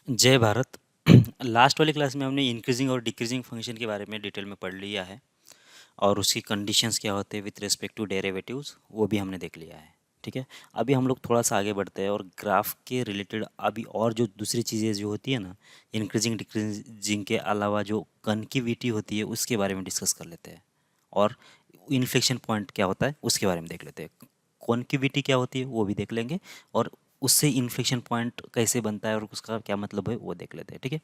जय भारत। लास्ट वाली क्लास में हमने इंक्रीजिंग और डिक्रीजिंग फंक्शन के बारे में डिटेल में पढ़ लिया है और उसकी कंडीशंस क्या होते हैं विथ रिस्पेक्ट टू डेरिवेटिव्स वो भी हमने देख लिया है। ठीक है, अभी हम लोग थोड़ा सा आगे बढ़ते हैं और ग्राफ के रिलेटेड अभी और जो दूसरी चीज़ें जो होती है ना, इंक्रीजिंग डिक्रीजिंग के अलावा जो कनकिविटी होती है उसके बारे में डिस्कस कर लेते हैं और इन्फ्लेक्शन पॉइंट क्या होता है उसके बारे में देख लेते हैं। कॉन्किविटी क्या होती है वो भी देख लेंगे और उससे इन्फ्लेक्शन पॉइंट कैसे बनता है और उसका क्या मतलब है वो देख लेते हैं। ठीक है,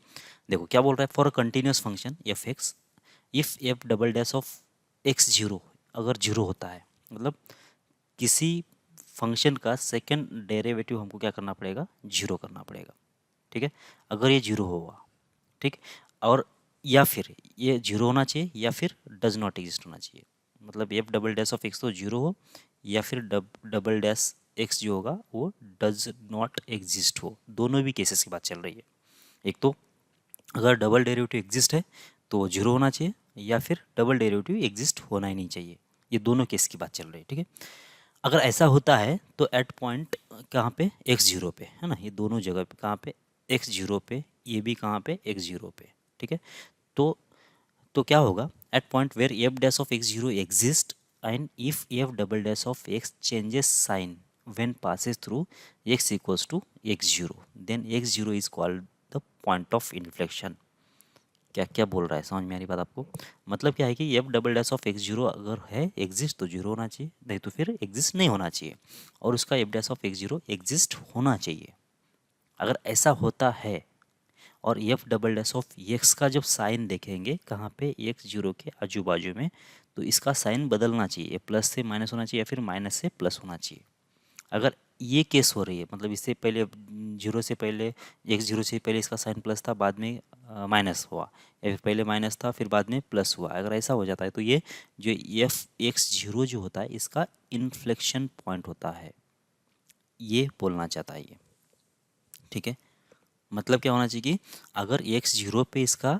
देखो क्या बोल रहा है, for a continuous function F x if f double dash of x zero, अगर जीरो होता है मतलब किसी फंक्शन का सेकंड डेरिवेटिव हमको क्या करना पड़ेगा, जीरो करना पड़ेगा। ठीक है, अगर ये जीरो होगा, ठीक, और या फिर ये जीरो होना चाहिए या फिर डज नॉट एग्जिस्ट होना चाहिए। मतलब F double dash of x तो जीरो हो या फिर डबल डैश एक्स जो होगा वो डज नॉट एग्जिस्ट हो, दोनों भी केसेस की बात चल रही है। एक तो अगर डबल डेरिवेटिव एग्जिस्ट है तो जीरो होना चाहिए या फिर डबल डेरिवेटिव एग्जिस्ट होना ही नहीं चाहिए, ये दोनों केस की बात चल रही है। ठीक है, अगर ऐसा होता है तो एट पॉइंट कहाँ पे, एक्स जीरो पे है ना, ये दोनों जगह पे कहाँ पे, एक्स जीरो पे, ये भी कहाँ पे, एक्स जीरो पे। ठीक है, तो क्या होगा, at point where f dash of x zero exist and if f double dash of x changes sign when passes through x equals to x zero then x zero is called the point of inflection. क्या क्या बोल रहा है, समझ में आ रही बात आपको? मतलब क्या है कि F double dash of x zero अगर है एग्जिस्ट तो जीरो होना चाहिए, नहीं तो फिर एग्जिस्ट नहीं होना चाहिए, और उसका F dash of x zero exist होना चाहिए। अगर ऐसा होता है और f double dash of x का जब साइन देखेंगे कहाँ पे, एक्स जीरो के आजू बाजू में, तो इसका साइन बदलना चाहिए, प्लस से माइनस होना चाहिए या फिर माइनस से प्लस होना चाहिए। अगर ये केस हो रही है मतलब इससे पहले जीरो से पहले, एक्स जीरो से पहले इसका साइन प्लस था बाद में माइनस हुआ, या फिर पहले माइनस था फिर बाद में प्लस हुआ, अगर ऐसा हो जाता है तो ये जो एफ एक्स जीरो जो होता है इसका इन्फ्लेक्शन पॉइंट होता है, ये बोलना चाहता है ये। ठीक है, मतलब क्या होना चाहिए कि अगर एक्स जीरो पे इसका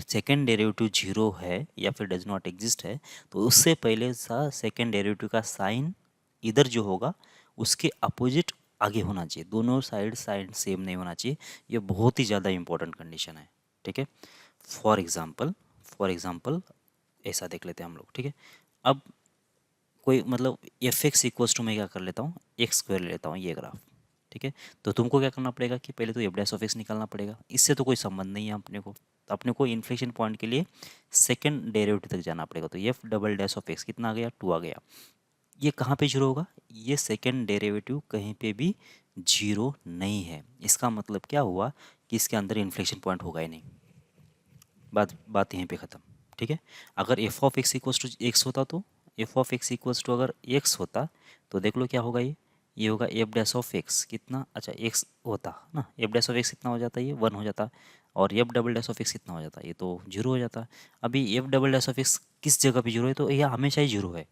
सेकेंड डेरिवेटिव जीरो है या फिर डज नॉट एग्जिस्ट है तो उससे पहले सा सेकेंड डेरिवेटिव का साइन इधर जो होगा उसके अपोजिट आगे होना चाहिए, दोनों साइड साइन सेम नहीं होना चाहिए। ये बहुत ही ज़्यादा इंपॉर्टेंट कंडीशन है। ठीक है, फॉर एग्जाम्पल, ऐसा देख लेते हैं हम लोग। ठीक है, अब कोई मतलब एफ एक्स इक्वल्स टू मैं क्या कर लेता हूँ, एक्स स्क्वायर ले लेता हूँ ये ग्राफ। ठीक है, तो तुमको क्या करना पड़ेगा कि पहले तो एफ डैश ऑफ एक्स निकालना पड़ेगा, इससे तो कोई संबंध नहीं है अपने को, तो अपने को इन्फ्लेशन पॉइंट के लिए सेकंड डेरिवेटिव तक जाना पड़ेगा। तो F double dash of x कितना आ गया, टू आ गया। ये कहाँ पे जीरो होगा, ये सेकंड डेरिवेटिव कहीं पे भी जीरो नहीं है, इसका मतलब क्या हुआ कि इसके अंदर इन्फ्लेशन पॉइंट होगा ही नहीं। बात बात यहीं पे ख़त्म। ठीक है, अगर f of x equals to x होता तो f of x equals to अगर एक्स होता तो देख लो क्या होगा, ये होगा एफ डैश ऑफ एक्स कितना, अच्छा एक्स होता ना, एफ डैश ऑफ एक्स कितना हो जाता है, ये वन हो जाता, और f double dash of x कितना हो जाता है, ये तो जीरो हो जाता। अभी F double dash of x किस जगह पे जीरो है, तो यह हमेशा ही जीरो है,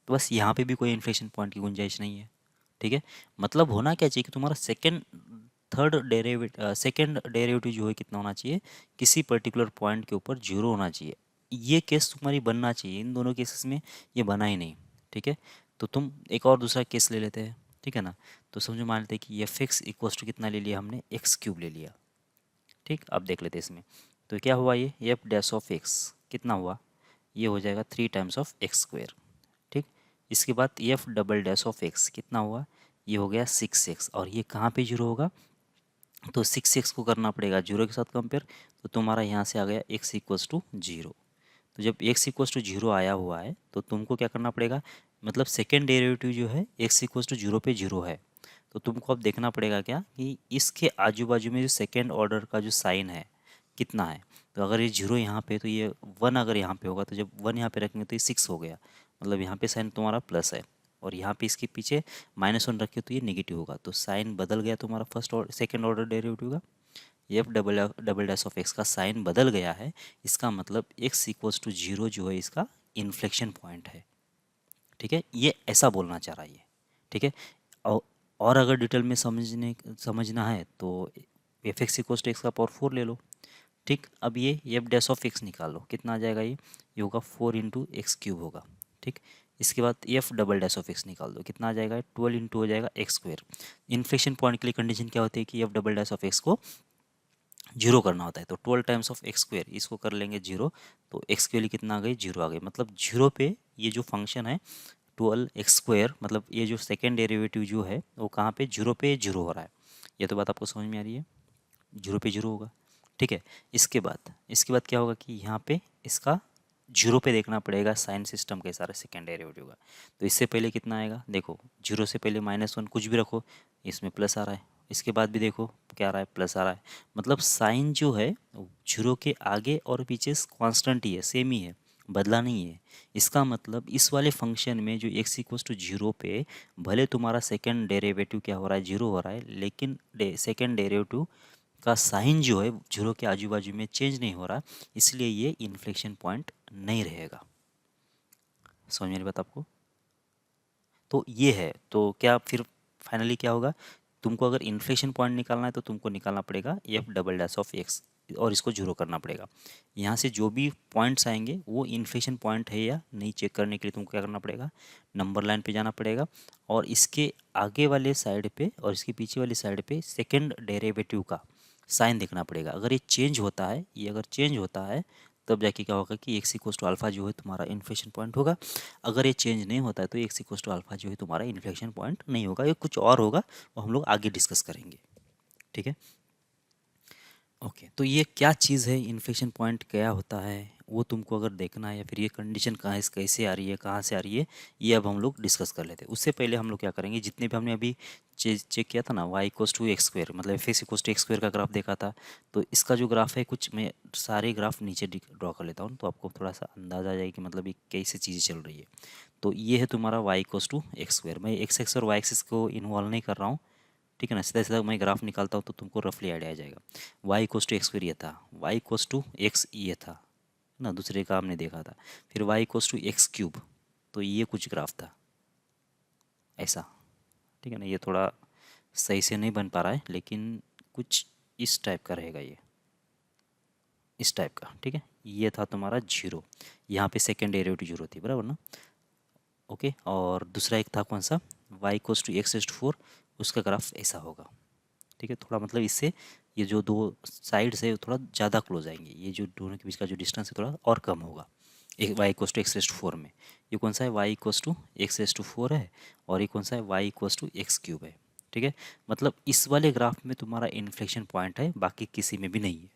तो बस यहाँ पे भी कोई इन्फ्लेशन पॉइंट की गुंजाइश नहीं है। ठीक है, मतलब होना क्या चाहिए कि तुम्हारा सेकंड डेरिवेटिव जो है कितना होना चाहिए, किसी पर्टिकुलर पॉइंट के ऊपर जीरो होना चाहिए। ये केस तुम्हारी बनना चाहिए, इन दोनों केसेस में ये बना ही नहीं। ठीक है, तो तुम एक और दूसरा केस ले लेते हैं। ठीक है ना, तो समझो मान लेते हैं कि एफ एक्स इक्वल्स टू कितना ले लिया हमने, एक्स क्यूब ले लिया। ठीक, अब देख लेते हैं इसमें, तो क्या हुआ, ये एफ डैश ऑफ एक्स कितना हुआ, ये हो जाएगा three times of x square. ठीक, इसके बाद F double dash of x कितना हुआ, ये हो गया सिक्स एक्स, और ये कहाँ पे जीरो होगा, तो सिक्स एक्स को करना पड़ेगा जीरो के साथ कंपेयर, तो तुम्हारा यहाँ से आ गया एक्स इक्वल्स टू जीरो। तो जब एक्स इक्वल्स टू जीरो आया हुआ है तो तुमको क्या करना पड़ेगा, मतलब सेकेंड डेरिवेटिव जो है एक्स इक्वल्स टू जीरो पे जीरो है, तो तुमको अब देखना पड़ेगा क्या कि इसके आजू बाजू में जो सेकेंड ऑर्डर का जो साइन है कितना है। तो अगर ये जीरो यहाँ पे तो ये वन अगर यहाँ पे होगा, तो जब वन यहाँ पे रखेंगे तो ये सिक्स हो गया, मतलब यहाँ पे साइन तुम्हारा प्लस है, और यहाँ पे इसके पीछे माइनस वन रखे तो ये नेगेटिव होगा, तो साइन बदल गया तुम्हारा फर्स्ट और सेकेंड ऑर्डर डेरिवेटिव का। F double double dash of x का साइन बदल गया है, इसका मतलब एक्स इक्वल्स टू जीरो जो है इसका इन्फ्लेक्शन पॉइंट है। ठीक है, ये ऐसा बोलना चाह रहा है ये। ठीक है, और और अगर डिटेल में समझना है तो f x equals to x का पावर फोर ले लो। ठीक, अब ये एफ डैश ऑफ एक्स निकालो कितना आ जाएगा, ये होगा फोर इंटू एक्स क्यूब होगा। ठीक, इसके बाद F double dash of x निकाल दो, कितना आ जाएगा 12 इंटू हो जाएगा एक्स स्क्वायर। इन्फ्लेशन पॉइंट के लिए कंडीशन क्या होती है कि F double dash of x को जीरो करना होता है, तो 12 टाइम्स ऑफ एक्स स्क्वायर, इसको कर लेंगे जीरो, तो एक्स के लिए कितना आ गई जीरो आ गई, मतलब जीरो पे ये जो फंक्शन है 12x² मतलब ये जो सेकेंड डेरिवेटिव जो है वो कहाँ पे जीरो पे जीरो हो रहा है। ये तो बात आपको समझ में आ रही है, जीरो पे जीरो होगा। ठीक है, इसके बाद क्या होगा कि यहाँ पे इसका जीरो पे देखना पड़ेगा साइन सिस्टम कैसा रहा सेकेंड डेरिवेटिव का। तो इससे पहले कितना आएगा, देखो जीरो से पहले -1 कुछ भी रखो, इसमें प्लस आ रहा है, इसके बाद भी देखो क्या आ रहा है प्लस आ रहा है, मतलब साइन जो है जीरो के आगे और पीछे कांस्टेंट ही है, सेम ही है, बदला नहीं है। इसका मतलब इस वाले फंक्शन में जो x इक्वल्स टू जीरो पे भले तुम्हारा सेकेंड डेरिवेटिव क्या हो रहा है जीरो हो रहा है, लेकिन सेकेंड डेरिवेटिव का साइन जो है जीरो के आजू बाजू में चेंज नहीं हो रहा, इसलिए ये इन्फ्लेक्शन पॉइंट नहीं रहेगा। समझ मेरी बात आपको? तो ये है, तो क्या फिर फाइनली क्या होगा, तुमको अगर इन्फ्लेशन पॉइंट निकालना है तो तुमको निकालना पड़ेगा F double dash of x और इसको जीरो करना पड़ेगा। यहाँ से जो भी पॉइंट्स आएंगे वो इन्फ्लेशन पॉइंट है या नहीं चेक करने के लिए तुमको क्या करना पड़ेगा, नंबर लाइन पे जाना पड़ेगा और इसके आगे वाले साइड पे और इसके पीछे वाली साइड पे सेकेंड डेरिवेटिव का साइन देखना पड़ेगा। अगर ये चेंज होता है, ये अगर चेंज होता है तब जाके क्या होगा कि एक्स इक्वल्स टू अल्फा जो है तुम्हारा इन्फ्लेशन पॉइंट होगा। अगर ये चेंज नहीं होता है तो एक्स इक्वल्स टू अल्फा जो है तुम्हारा इन्फ्लेक्शन पॉइंट नहीं होगा, ये कुछ और होगा, वो हम लोग आगे डिस्कस करेंगे। ठीक है, ओके। तो ये क्या चीज़ है, इन्फ्लेक्शन पॉइंट क्या होता है, वो तुमको अगर देखना है या फिर ये कंडीशन कहाँ से कैसे आ रही है, कहाँ से आ रही है, ये अब हम लोग डिस्कस कर लेते हैं। उससे पहले हम लोग क्या करेंगे, जितने भी हमने अभी चेक किया था ना y equals to x square मतलब f x equals to x square का ग्राफ देखा था, तो इसका जो ग्राफ है कुछ मैं सारे ग्राफ नीचे ड्रॉ कर लेता हूँ तो आपको थोड़ा सा अंदाज़ा आ जाएगा कि मतलब ये कैसे चीज़ें चल रही है। तो ये है तुम्हारा y equals to x square, मैं एक्स एक्स और वाई एक्सिस को इन्वॉल्व नहीं कर रहा हूँ, ठीक है ना, सीधा सीधा मैं ग्राफ निकालता हूँ तो तुमको रफली आइडिया आ जाएगा। y equals to x square ये था, y इक्वल्स टू एक्स ये था ना, दूसरे का हमने देखा था। फिर y equals to x cube, तो ये कुछ ग्राफ था ऐसा, ठीक है ना, ये थोड़ा सही से नहीं बन पा रहा है लेकिन कुछ इस टाइप का रहेगा, ये इस टाइप का, ठीक है। ये था तुम्हारा जीरो, यहाँ पे सेकेंड डेरिवेटिव जीरो थी, बराबर ना, ओके। और दूसरा एक था कौन सा, y equals to x to four, उसका ग्राफ ऐसा होगा, ठीक है। थोड़ा मतलब इससे ये जो दो साइड्स है थोड़ा ज़्यादा क्लोज आएंगे, ये जो दोनों के बीच का जो डिस्टेंस है थोड़ा और कम होगा। एक y equals to x raise to four में ये कौन सा है, y equals to x raise to four है, और ये कौन सा है, y equals to x cube है, ठीक है। मतलब इस वाले ग्राफ में तुम्हारा इन्फ्लेक्शन पॉइंट है, बाकी किसी में भी नहीं है,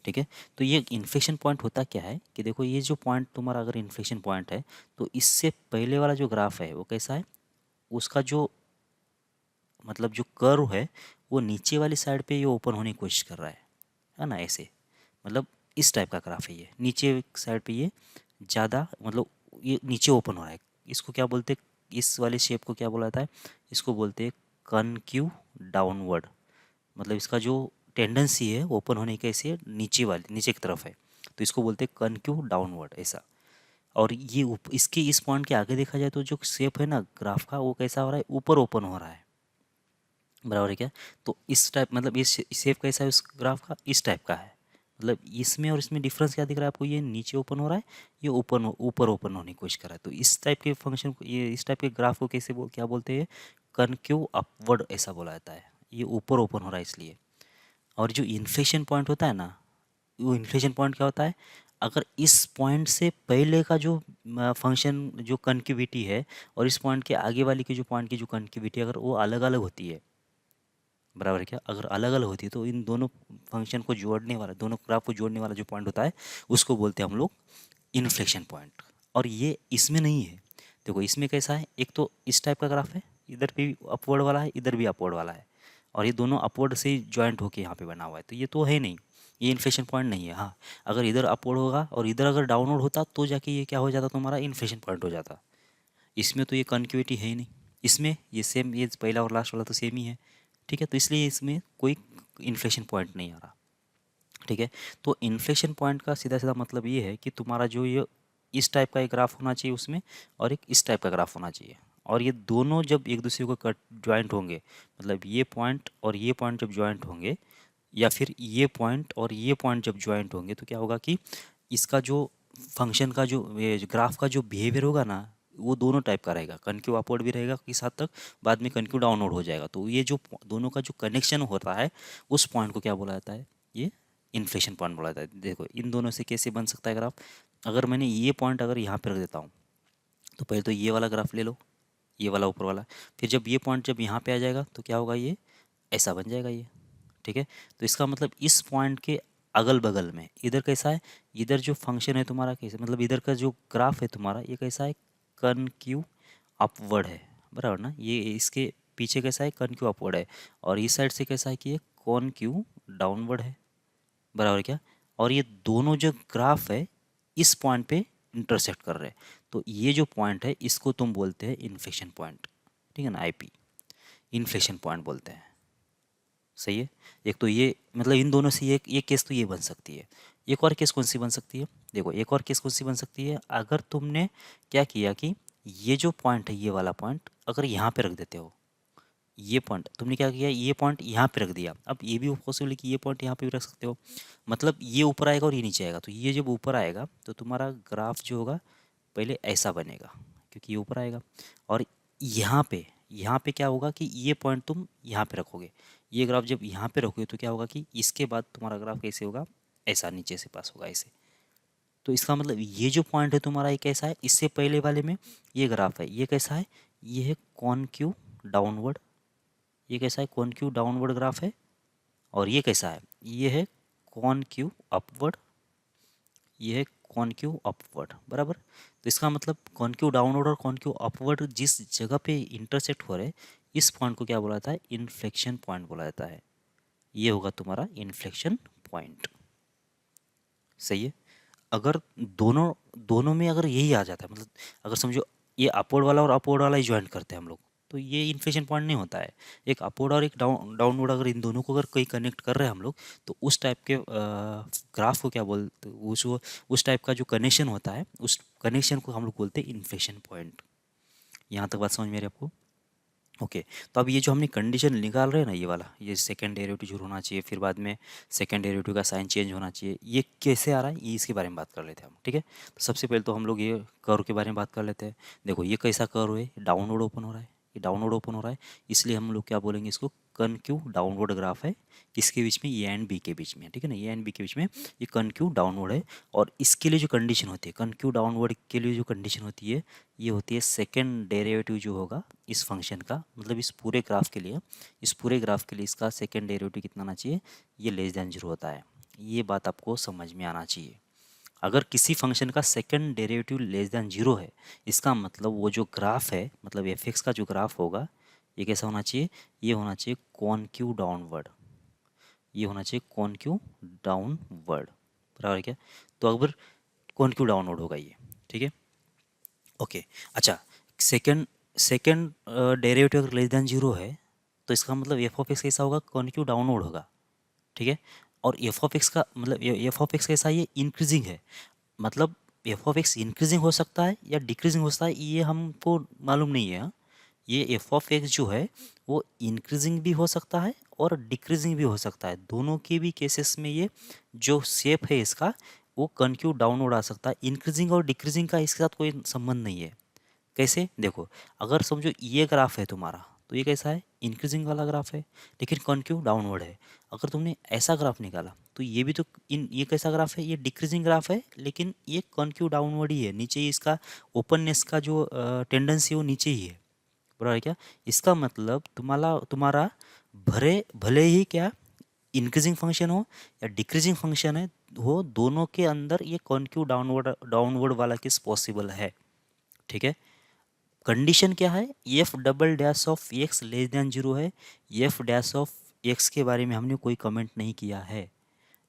ठीक है। तो ये इन्फ्लेक्शन पॉइंट होता क्या है कि देखो ये जो पॉइंट तुम्हारा अगर इन्फ्लेक्शन पॉइंट है तो इससे पहले वाला जो ग्राफ है वो कैसा है, उसका जो मतलब जो कर्व है वो नीचे वाली साइड पे ये ओपन होने की कोशिश कर रहा है ना, ऐसे मतलब इस टाइप का ग्राफ है, ये नीचे साइड पे ये ज़्यादा मतलब ये नीचे ओपन हो रहा है। इसको क्या बोलते हैं, इस वाले शेप को क्या बोला जाता है, इसको बोलते हैं कनक्यू डाउनवर्ड, मतलब इसका जो टेंडेंसी है ओपन होने की ऐसे नीचे की तरफ है, तो इसको बोलते हैं कनक्यू डाउनवर्ड ऐसा। और ये इसके इस पॉइंट के आगे देखा जाए तो जो शेप है ना ग्राफ का वो कैसा हो रहा है, ऊपर ओपन हो रहा है, बराबर है क्या। तो इस टाइप मतलब ये शेप कैसा है उस ग्राफ का, इस टाइप का है, मतलब इसमें और इसमें डिफरेंस क्या दिख रहा है आपको, ये नीचे ओपन हो रहा है, ये ऊपर ओपन होने की कोशिश कर रहा है। तो इस टाइप के फंक्शन को, ये इस टाइप के ग्राफ को कैसे क्या बोलते हैं, कनक्यू अपवर्ड ऐसा बोला जाता है, ये ऊपर ओपन हो रहा है इसलिए। और जो इन्फ्लेशन पॉइंट होता है ना, वो इन्फ्लेशन पॉइंट क्या होता है, अगर इस पॉइंट से पहले का जो फंक्शन जो कनक्यूविटी है और इस पॉइंट के आगे वाली की जो पॉइंट की जो कनक्यूविटी अगर वो अलग अलग होती है, बराबर है क्या, अगर अलग अलग होती है तो इन दोनों फंक्शन को जोड़ने वाला, दोनों ग्राफ को जोड़ने वाला जो पॉइंट होता है उसको बोलते हैं हम लोग इन्फ्लेक्शन पॉइंट। और ये इसमें नहीं है, देखो इसमें कैसा है, एक तो इस टाइप का ग्राफ है, इधर भी अपवर्ड वाला है, इधर भी अपवर्ड वाला है, और ये दोनों अपवर्ड से ही ज्वाइंट होके यहाँ पे बना हुआ है, तो ये तो है नहीं, ये इन्फ्लेशन पॉइंट नहीं है। हाँ, अगर इधर अपवर्ड होगा और इधर अगर डाउनवर्ड होता तो जाके ये क्या हो जाता, तुम्हारा इन्फ्लेशन पॉइंट हो जाता। इसमें तो ये कन्क्यूविटी है ही नहीं, इसमें ये सेम, ये पहला और लास्ट वाला तो सेम ही है, ठीक है। तो इसलिए इसमें कोई इन्फ्लेशन पॉइंट नहीं आ रहा, ठीक है। तो इन्फ्लेशन पॉइंट का सीधा सीधा मतलब ये है कि तुम्हारा जो ये इस टाइप का एक ग्राफ होना चाहिए उसमें, और एक इस टाइप का ग्राफ होना चाहिए, और ये दोनों जब एक दूसरे को कट ज्वाइंट होंगे, मतलब ये पॉइंट और ये पॉइंट जब ज्वाइंट होंगे, या फिर ये पॉइंट और ये पॉइंट जब ज्वाइंट होंगे, तो क्या होगा कि इसका जो फंक्शन का जो ग्राफ का जो बिहेवियर होगा ना, वो दोनों टाइप का रहेगा, कनक्यू अपवर्ड भी रहेगा किस हद तक, बाद में कनक्यू डाउनवर्ड हो जाएगा। तो ये जो दोनों का जो कनेक्शन होता है उस पॉइंट को क्या बोला जाता है, ये इन्फ्लेशन पॉइंट बोला जाता है। देखो इन दोनों से कैसे बन सकता है ग्राफ, अगर मैंने ये पॉइंट अगर यहाँ पे रख देता हूँ तो पहले तो ये वाला ग्राफ ले लो, ये वाला ऊपर वाला, फिर जब ये पॉइंट जब यहाँ पे आ जाएगा तो क्या होगा, ये ऐसा बन जाएगा ये, ठीक है। तो इसका मतलब इस पॉइंट के अगल बगल में इधर कैसा है, इधर जो फंक्शन है तुम्हारा कैसे, मतलब इधर का जो ग्राफ है तुम्हारा ये कैसा है, कनक्यू अपवर्ड है, बराबर ना। ये इसके पीछे कैसा है, कनक्यू अपवर्ड है, और इस साइड से कैसा है कि ये कॉनक्यू डाउनवर्ड है, बराबर क्या। और ये दोनों जो ग्राफ है इस पॉइंट पे इंटरसेक्ट कर रहे हैं, तो ये जो पॉइंट है इसको तुम बोलते हैं इन्फ्लेक्शन पॉइंट, ठीक है ना, आईपी इन्फ्लेक्शन पॉइंट बोलते हैं, सही है। एक तो ये मतलब इन दोनों से एक केस तो ये बन सकती है। एक और केस कौन सी बन सकती है, देखो एक और केस कौन सी बन सकती है, अगर तुमने क्या किया कि ये जो पॉइंट है ये वाला पॉइंट अगर यहाँ पे रख देते हो, ये पॉइंट तुमने क्या किया, ये पॉइंट यहाँ पे रख दिया, अब ये भी पॉसिबल है कि ये पॉइंट यहाँ पे भी रख सकते हो, मतलब ये ऊपर आएगा और ये नीचे आएगा, तो ये जब ऊपर आएगा तो तुम्हारा ग्राफ जो होगा पहले ऐसा बनेगा क्योंकि ये ऊपर आएगा, और यहाँ पे क्या होगा कि ये पॉइंट तुम यहाँ पे रखोगे, ये ग्राफ जब यहाँ पे रखोगे तो क्या होगा कि इसके बाद तुम्हारा ग्राफ कैसे होगा, ऐसा नीचे से पास होगा ऐसे। तो इसका मतलब ये जो पॉइंट है तुम्हारा ये कैसा है, इससे पहले वाले में ये ग्राफ है ये कैसा है, ये है कॉनक्यू डाउनवर्ड, ये कैसा है कॉनक्यू डाउनवर्ड ग्राफ है, और ये कैसा है, ये है कॉनक्यू अपवर्ड, ये है कॉनक्यू अपवर्ड, बराबर। तो इसका मतलब कॉनक्यू डाउनवर्ड और कॉनक्यू अपवर्ड जिस जगह पे इंटरसेक्ट हो रहे हैं इस पॉइंट को क्या बोला जाता है, इन्फ्लेक्शन पॉइंट बोला जाता है। ये होगा तुम्हारा इन्फ्लेक्शन पॉइंट, सही है। अगर दोनों दोनों में अगर यही आ जाता है, मतलब अगर समझो ये अपवर्ड वाला और अपवर्ड वाला ही ज्वाइन करते हैं हम लोग, तो ये इन्फ्लेशन पॉइंट नहीं होता है। एक अपवर्ड और एक डाउनवर्ड अगर इन दोनों को अगर कहीं कनेक्ट कर रहे हैं हम लोग तो उस टाइप के ग्राफ को क्या बोलते, उस टाइप का जो कनेक्शन होता है उस कनेक्शन को हम लोग बोलते हैं इन्फ्लेशन पॉइंट। यहाँ तक बात समझ में आ रही है आपको, ओके। तो अब ये जो हमने कंडीशन निकाल रहे हैं ना, ये वाला ये सेकंड डेरिवेटिव जरूर होना चाहिए, फिर बाद में सेकंड डेरिवेटिव का साइन चेंज होना चाहिए, ये कैसे आ रहा है ये इसके बारे में बात कर लेते हैं हम, ठीक है। तो सबसे पहले तो हम लोग ये कर्व के बारे में बात कर लेते हैं। देखो ये कैसा कर्व है, डाउनवर्ड ओपन हो रहा है, ये डाउनवर्ड ओपन हो रहा है, इसलिए हम लोग क्या बोलेंगे इसको, कनक्यू डाउनवर्ड ग्राफ है, किसके बीच में, ए एंड बी के बीच में, ठीक है ना, ए एंड बी के बीच में ये कनक्यू डाउनवर्ड है। और इसके लिए जो कंडीशन होती है, कनक्यू डाउनवर्ड के लिए जो कंडीशन होती है ये होती है सेकेंड डेरिवेटिव जो होगा इस फंक्शन का, मतलब इस पूरे ग्राफ के लिए, इस पूरे ग्राफ के लिए इसका सेकेंड डेरिवेटिव कितना आना चाहिए, ये लेस देन जीरो होता है। ये बात आपको समझ में आना चाहिए। अगर किसी फंक्शन का second derivative less than zero है इसका मतलब वो जो ग्राफ है, मतलब एफ एक्स का जो ग्राफ होगा ये कैसा होना चाहिए, ये होना चाहिए कॉनक्यू डाउनवर्ड, ये होना चाहिए कॉनक्यू डाउनवर्ड, बराबर है क्या। तो अगर कॉनक्यू डाउनवर्ड होगा ये, ठीक है, ओके। अच्छा, सेकंड सेकंड डेरिवेटिव अगर लेस देन जीरो है तो इसका मतलब एफ ऑफ एक्स कैसा होगा, कॉनक्यू डाउनवर्ड होगा, ठीक है। और एफ ऑफ एक्स का मतलब एफ ऑफ एक्स कैसा है, ये इंक्रीजिंग है, मतलब एफ ऑफ एक्स इंक्रीजिंग हो सकता है या डिक्रीजिंग हो सकता है ये हमको मालूम नहीं है, हाँ। ये एफ ऑफ एक्स जो है वो इंक्रीजिंग भी हो सकता है और डिक्रीजिंग भी हो सकता है, दोनों के भी केसेस में ये जो शेप है इसका वो कनक्यू डाउनवर्ड आ सकता है। इंक्रीजिंग और डिक्रीजिंग का इसके साथ कोई संबंध नहीं है। कैसे, देखो अगर समझो ये ग्राफ है तुम्हारा तो ये कैसा है, इंक्रीजिंग वाला ग्राफ है, लेकिन कॉनक्यू डाउनवर्ड है। अगर तुमने ऐसा ग्राफ निकाला तो ये भी तो ये कैसा ग्राफ है, ये डिक्रीजिंग ग्राफ है लेकिन ये कॉनक्यू डाउनवर्ड ही है, नीचे ही इसका ओपननेस का जो टेंडेंसी है वो नीचे ही है, बराबर है क्या। इसका मतलब तुम्हारा भले भले ही क्या इंक्रीजिंग फंक्शन हो या डिक्रीजिंग फंक्शन है हो, दोनों के अंदर ये कॉनक्यू डाउनवर्ड वाला केस पॉसिबल है, ठीक है। कंडीशन क्या है, F double dash of x less than zero है, एफ डैश ऑफ एक्स के बारे में हमने कोई कमेंट नहीं किया है,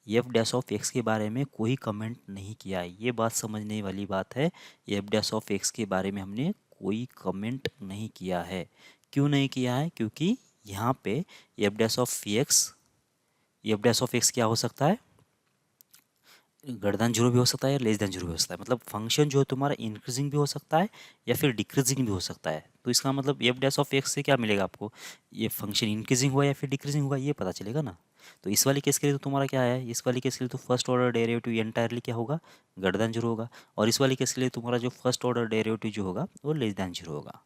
एफ डैश ऑफ एक्स के बारे में कोई कमेंट नहीं किया है, ये बात समझने वाली बात है। एफ डैश ऑफ एक्स के बारे में हमने कोई कमेंट नहीं किया है, क्यों नहीं किया है, क्योंकि यहाँ पे एफ डैश ऑफ एक्स क्या हो सकता है, ग्रेटर जीरो भी हो सकता है, लेस देन जीरो भी हो सकता है, मतलब फंक्शन जो है तुम्हारा इंक्रीजिंग भी हो सकता है या फिर डिक्रीजिंग भी हो सकता है। तो इसका मतलब एफ डैश ऑफ एक्स से क्या मिलेगा आपको, ये फंक्शन इंक्रीजिंग हुआ या फिर डिक्रीजिंग हुआ ये पता चलेगा ना। तो इस वाली केस के लिए तो तुम्हारा क्या है, इस वाली केस के लिए तो फर्स्ट ऑर्डर डेरिवेटिव एंटायरली क्या होगा, ग्रेटर देन जीरो होगा। और इस वाली केस के लिए तुम्हारा जो फर्स्ट ऑर्डर डेरिवेटिव जो होगा वो लेस देन जीरो होगा।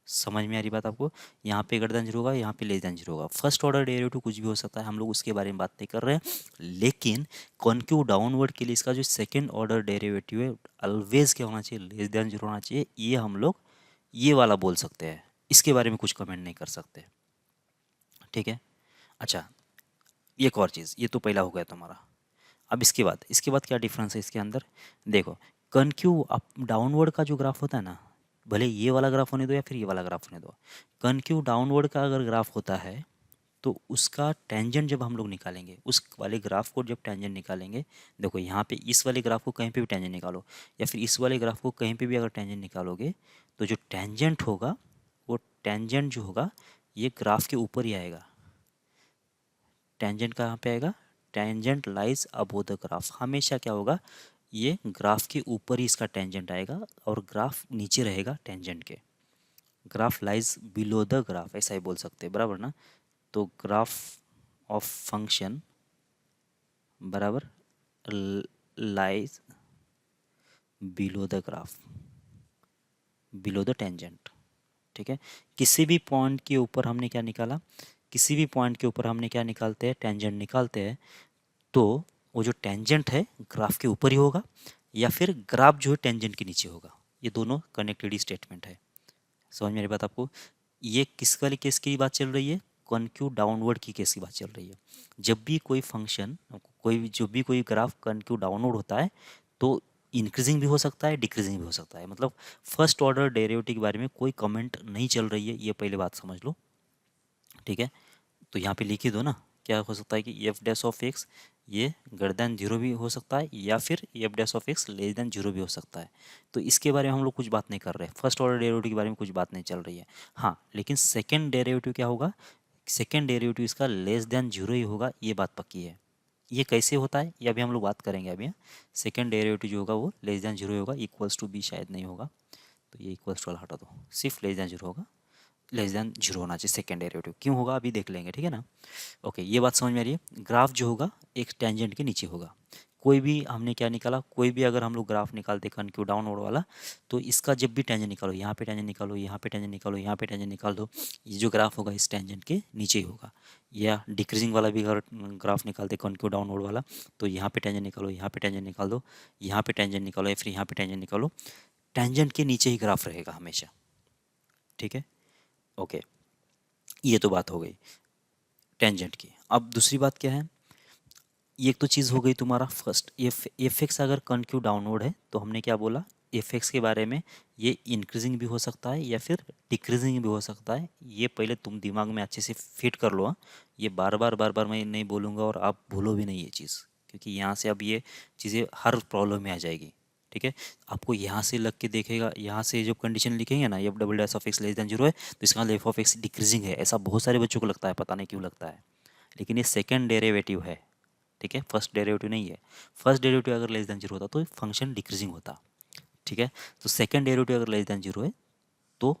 समझ में आ रही बात आपको, यहाँ पे ग्रेटर देन जीरो होगा, यहाँ पे लेस देन जीरो होगा। फर्स्ट ऑर्डर डेरिवेटिव कुछ भी हो सकता है, हम लोग उसके बारे में बात नहीं कर रहे हैं। लेकिन कॉन्क्यू डाउनवर्ड के लिए इसका जो सेकेंड ऑर्डर डेरिवेटिव है ऑलवेज क्या होना चाहिए, लेस देन जीरो होना चाहिए। ये हम लोग ये वाला बोल सकते हैं, इसके बारे में कुछ कमेंट नहीं कर सकते, ठीक है। अच्छा, एक और चीज़, ये तो पहला हो गया तुम्हारा। अब इसके बाद क्या डिफरेंस है इसके अंदर, देखो कनक्यू अप डाउनवर्ड का जो ग्राफ होता है ना, भले ये वाला ग्राफ होने दो या फिर ये वाला ग्राफ होने दो, कनक्यू डाउनवर्ड का अगर ग्राफ होता है तो उसका टेंजेंट जब हम लोग निकालेंगे, उस वाले ग्राफ को जब टेंजेंट निकालेंगे, देखो यहाँ पे इस वाले ग्राफ को कहीं पे भी टेंजेंट निकालो या फिर इस वाले ग्राफ को कहीं पे भी अगर टेंजेंट निकालोगे, तो जो टेंजेंट होगा वो टेंजेंट जो होगा ये ग्राफ के ऊपर ही आएगा। टेंजेंट कहाँ पे आएगा, tangent lies above the graph. हमेशा क्या होगा, ये ग्राफ के ऊपर ही इसका टेंजेंट आएगा और ग्राफ नीचे रहेगा टेंजेंट के। Graph lies below the graph, ऐसा ही बोल सकते हैं, बराबर ना। तो ग्राफ ऑफ फंक्शन बराबर lies below the graph, below the tangent, ठीक है। किसी भी पॉइंट के ऊपर हमने क्या निकाला, किसी भी पॉइंट के ऊपर हमने क्या निकालते हैं, टेंजेंट निकालते हैं, तो वो जो टेंजेंट है ग्राफ के ऊपर ही होगा या फिर ग्राफ जो है टेंजेंट के नीचे होगा। ये दोनों कनेक्टेड स्टेटमेंट है। समझ मेरी बात आपको, ये किस वाली केस की बात चल रही है, कॉन्क्यू डाउनवर्ड की केस की बात चल रही है। जब भी कोई फंक्शन, कोई ग्राफ कॉन्क्यू डाउनवर्ड होता है तो इंक्रीजिंग भी हो सकता है, डिक्रीजिंग भी हो सकता है। मतलब फर्स्ट ऑर्डर डेरिवेटिव के बारे में कोई कमेंट नहीं चल रही है, ये पहले बात समझ लो, ठीक है। तो यहाँ पे लिख ही दो ना, क्या हो सकता है कि एफ डैश ऑफ एक्स ये ग्रेटर देन जीरो भी हो सकता है या फिर F dash of x less than zero भी हो सकता है। तो इसके बारे में हम लोग कुछ बात नहीं कर रहे हैं, फर्स्ट ऑर्डर डेरिवेटिव के बारे में कुछ बात नहीं चल रही है। हाँ, लेकिन सेकेंड डेरिवेटिव क्या होगा, सेकेंड डेरिवेटिव इसका लेस देन जीरो ही होगा, ये बात पक्की है। ये कैसे होता है ये अभी हम लोग बात करेंगे। अभी सेकेंड डेरिवेटिव जो होगा वो लेस देन जीरो होगा, इक्वल्स टू बी शायद नहीं होगा, तो ये इक्वल्स टू वाला हटा दो, सिर्फ लेस देन जीरो होगा। लेस देन जीरो होना चाहिए सेकेंड डेरिवेटिव, क्यों होगा अभी देख लेंगे, ठीक है ना। ओके, ये बात समझ में आ रही है। ग्राफ जो होगा एक टेंजेंट के नीचे होगा। कोई भी हमने क्या निकाला, कोई भी अगर हम लोग ग्राफ निकालते कनक्यू डाउनवर्ड वाला, तो इसका जब भी टेंजेंट निकालो, यहाँ पे टेंजेंट निकालो, यहाँ पे टेंजेंट निकालो, यहाँ पे टेंजेंट निकाल दो, ये जो ग्राफ होगा इस टेंजेंट के नीचे ही होगा। या डिक्रीजिंग वाला भी अगर ग्राफ निकालते कनक्यू डाउनवर्ड वाला, तो यहाँ पे टेंजेंट निकालो, यहाँ पे टेंजेंट निकाल दो, यहाँ पे टेंजेंट निकालो या फिर यहाँ पे टेंजेंट निकालो, टेंजेंट के नीचे ही ग्राफ रहेगा हमेशा, ठीक है। ओके, ये तो बात हो गई टेंजेंट की। अब दूसरी बात क्या है, ये तो चीज़ हो गई तुम्हारा फर्स्ट, एफ एक्स अगर कनक्यू डाउनवर्ड है तो हमने क्या बोला, एफ एक्स के बारे में, ये इंक्रीजिंग भी हो सकता है या फिर डिक्रीजिंग भी हो सकता है। ये पहले तुम दिमाग में अच्छे से फिट कर लो, हाँ। ये बार बार मैं नहीं बोलूँगा और आप भूलो भी नहीं ये चीज़, क्योंकि यहाँ से अब ये चीज़ें हर प्रॉब्लम में आ जाएगी, ठीक है। आपको यहाँ से लग के देखेगा, यहाँ से जब कंडीशन लिखेंगे ना, F double dash of x less than zero है, तो इसका एफ ऑफ एक्स डिक्रीजिंग है, ऐसा बहुत सारे बच्चों को लगता है, पता नहीं क्यों लगता है। लेकिन ये सेकेंड डेरिवेटिव है, ठीक है, फर्स्ट डेरिवेटिव नहीं है। फर्स्ट डेरिवेटिव अगर लेस देन जीरो होता तो फंक्शन डिक्रीजिंग होता, ठीक है। तो सेकेंड डेरिवेटिव अगर लेस देन जीरो है तो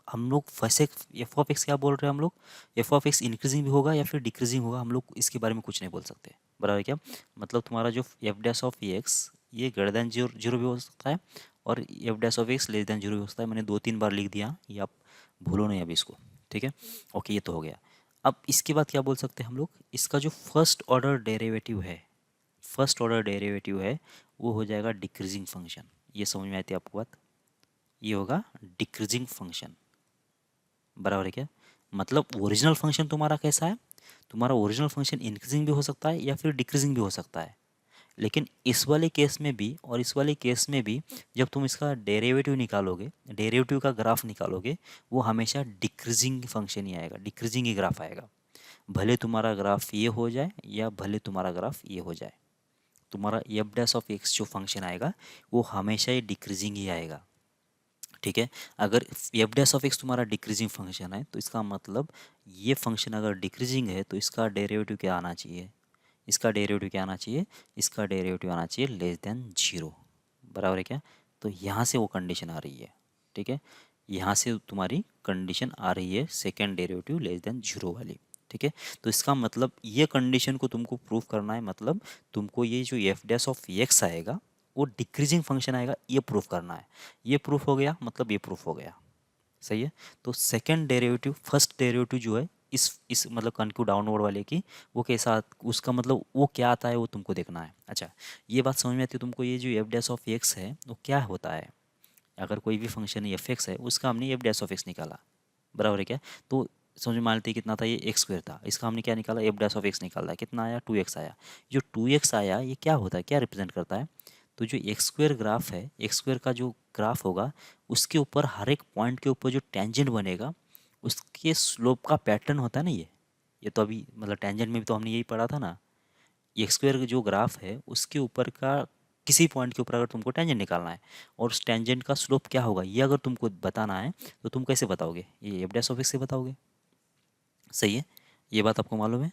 हम लोग फर्स्ट एफ ऑफ एक्स क्या बोल रहे हैं हम लोग, एफ ऑफ एक्स इंक्रीजिंग भी होगा या फिर डिक्रीजिंग होगा, हम लोग इसके बारे में कुछ नहीं बोल सकते, बराबर क्या। मतलब तुम्हारा जो एफ डैश ऑफ एक्स ये ग्रेटर देन जीरो जीरो भी हो सकता है और f dash of x less than zero भी हो सकता है। मैंने 2-3 बार लिख दिया, ये आप भूलो नहीं अभी इसको, ठीक है। ओके, ये तो हो गया। अब इसके बाद क्या बोल सकते हैं हम लोग, इसका जो फर्स्ट ऑर्डर डेरिवेटिव है, फर्स्ट ऑर्डर डेरिवेटिव है वो हो जाएगा डिक्रीजिंग फंक्शन। ये समझ में आती है आपको बात, ये होगा डिक्रीजिंग फंक्शन, बराबर है क्या। मतलब ओरिजिनल फंक्शन तुम्हारा कैसा है, तुम्हारा ओरिजिनल फंक्शन इंक्रीजिंग भी हो सकता है या फिर डिक्रीजिंग भी हो सकता है। लेकिन इस वाले केस में भी और इस वाले केस में भी जब तुम इसका डेरिवेटिव निकालोगे, डेरिवेटिव का ग्राफ निकालोगे, वो हमेशा डिक्रीजिंग फंक्शन ही आएगा, डिक्रीजिंग ही ग्राफ आएगा। भले तुम्हारा ग्राफ ये हो जाए या भले तुम्हारा ग्राफ ये हो जाए, तुम्हारा एफ डैश ऑफ एक्स जो फंक्शन आएगा वो हमेशा ही डिक्रीजिंग ही आएगा, ठीक है। अगर एफ डैश ऑफ एक्स तुम्हारा डिक्रीजिंग फंक्शन है तो इसका मतलब ये फंक्शन अगर डिक्रीजिंग है तो इसका डेरिवेटिव क्या आना चाहिए, इसका डेरिवेटिव क्या आना चाहिए, इसका डेरिवेटिव आना चाहिए लेस देन जीरो, बराबर है क्या। तो यहाँ से वो कंडीशन आ रही है, ठीक है, यहाँ से तुम्हारी कंडीशन आ रही है second derivative less than zero वाली, ठीक है। तो इसका मतलब ये कंडीशन को तुमको प्रूव करना है, मतलब तुमको ये जो एफ डैश ऑफ एक्स आएगा वो डिक्रीजिंग फंक्शन आएगा, ये प्रूफ करना है। ये प्रूफ हो गया, मतलब ये प्रूफ हो गया। सही है। तो सेकंड डेरिवेटिव, फर्स्ट डेरिवेटिव जो है इस मतलब कनक्यू डाउनवर्ड वाले की, वो कैसा, उसका मतलब वो क्या आता है वो तुमको देखना है। अच्छा, ये बात समझ में आती है तुमको, ये जो एफ डैश ऑफ एक्स है वो क्या होता है। अगर कोई भी फंक्शन एफ एक्स है उसका हमने एफ डैश ऑफ एक्स निकाला, बराबर है क्या। तो समझ में मानते कितना था, ये एक्स स्क्वायर था, इसका हमने क्या निकाला, एफ डैश ऑफ एक्स निकाला, कितना आया, 2x आया। जो 2x आया ये क्या होता है, क्या रिप्रेजेंट करता है। तो जो एक्स स्क्वायर ग्राफ है, एक्स स्क्वायर का जो ग्राफ होगा उसके ऊपर हर एक पॉइंट के ऊपर जो टेंजेंट बनेगा उसके स्लोप का पैटर्न होता है ना ये तो अभी मतलब टेंजेंट में भी तो हमने यही पढ़ा था ना। एक्स स्क्वायर जो ग्राफ है उसके ऊपर का किसी पॉइंट के ऊपर अगर तुमको टेंजेंट निकालना है और उस टेंजेंट का स्लोप क्या होगा ये अगर तुमको बताना है, तो तुम कैसे बताओगे, ये एफ डैश ऑफ एक्स से बताओगे। सही है, ये बात आपको मालूम है।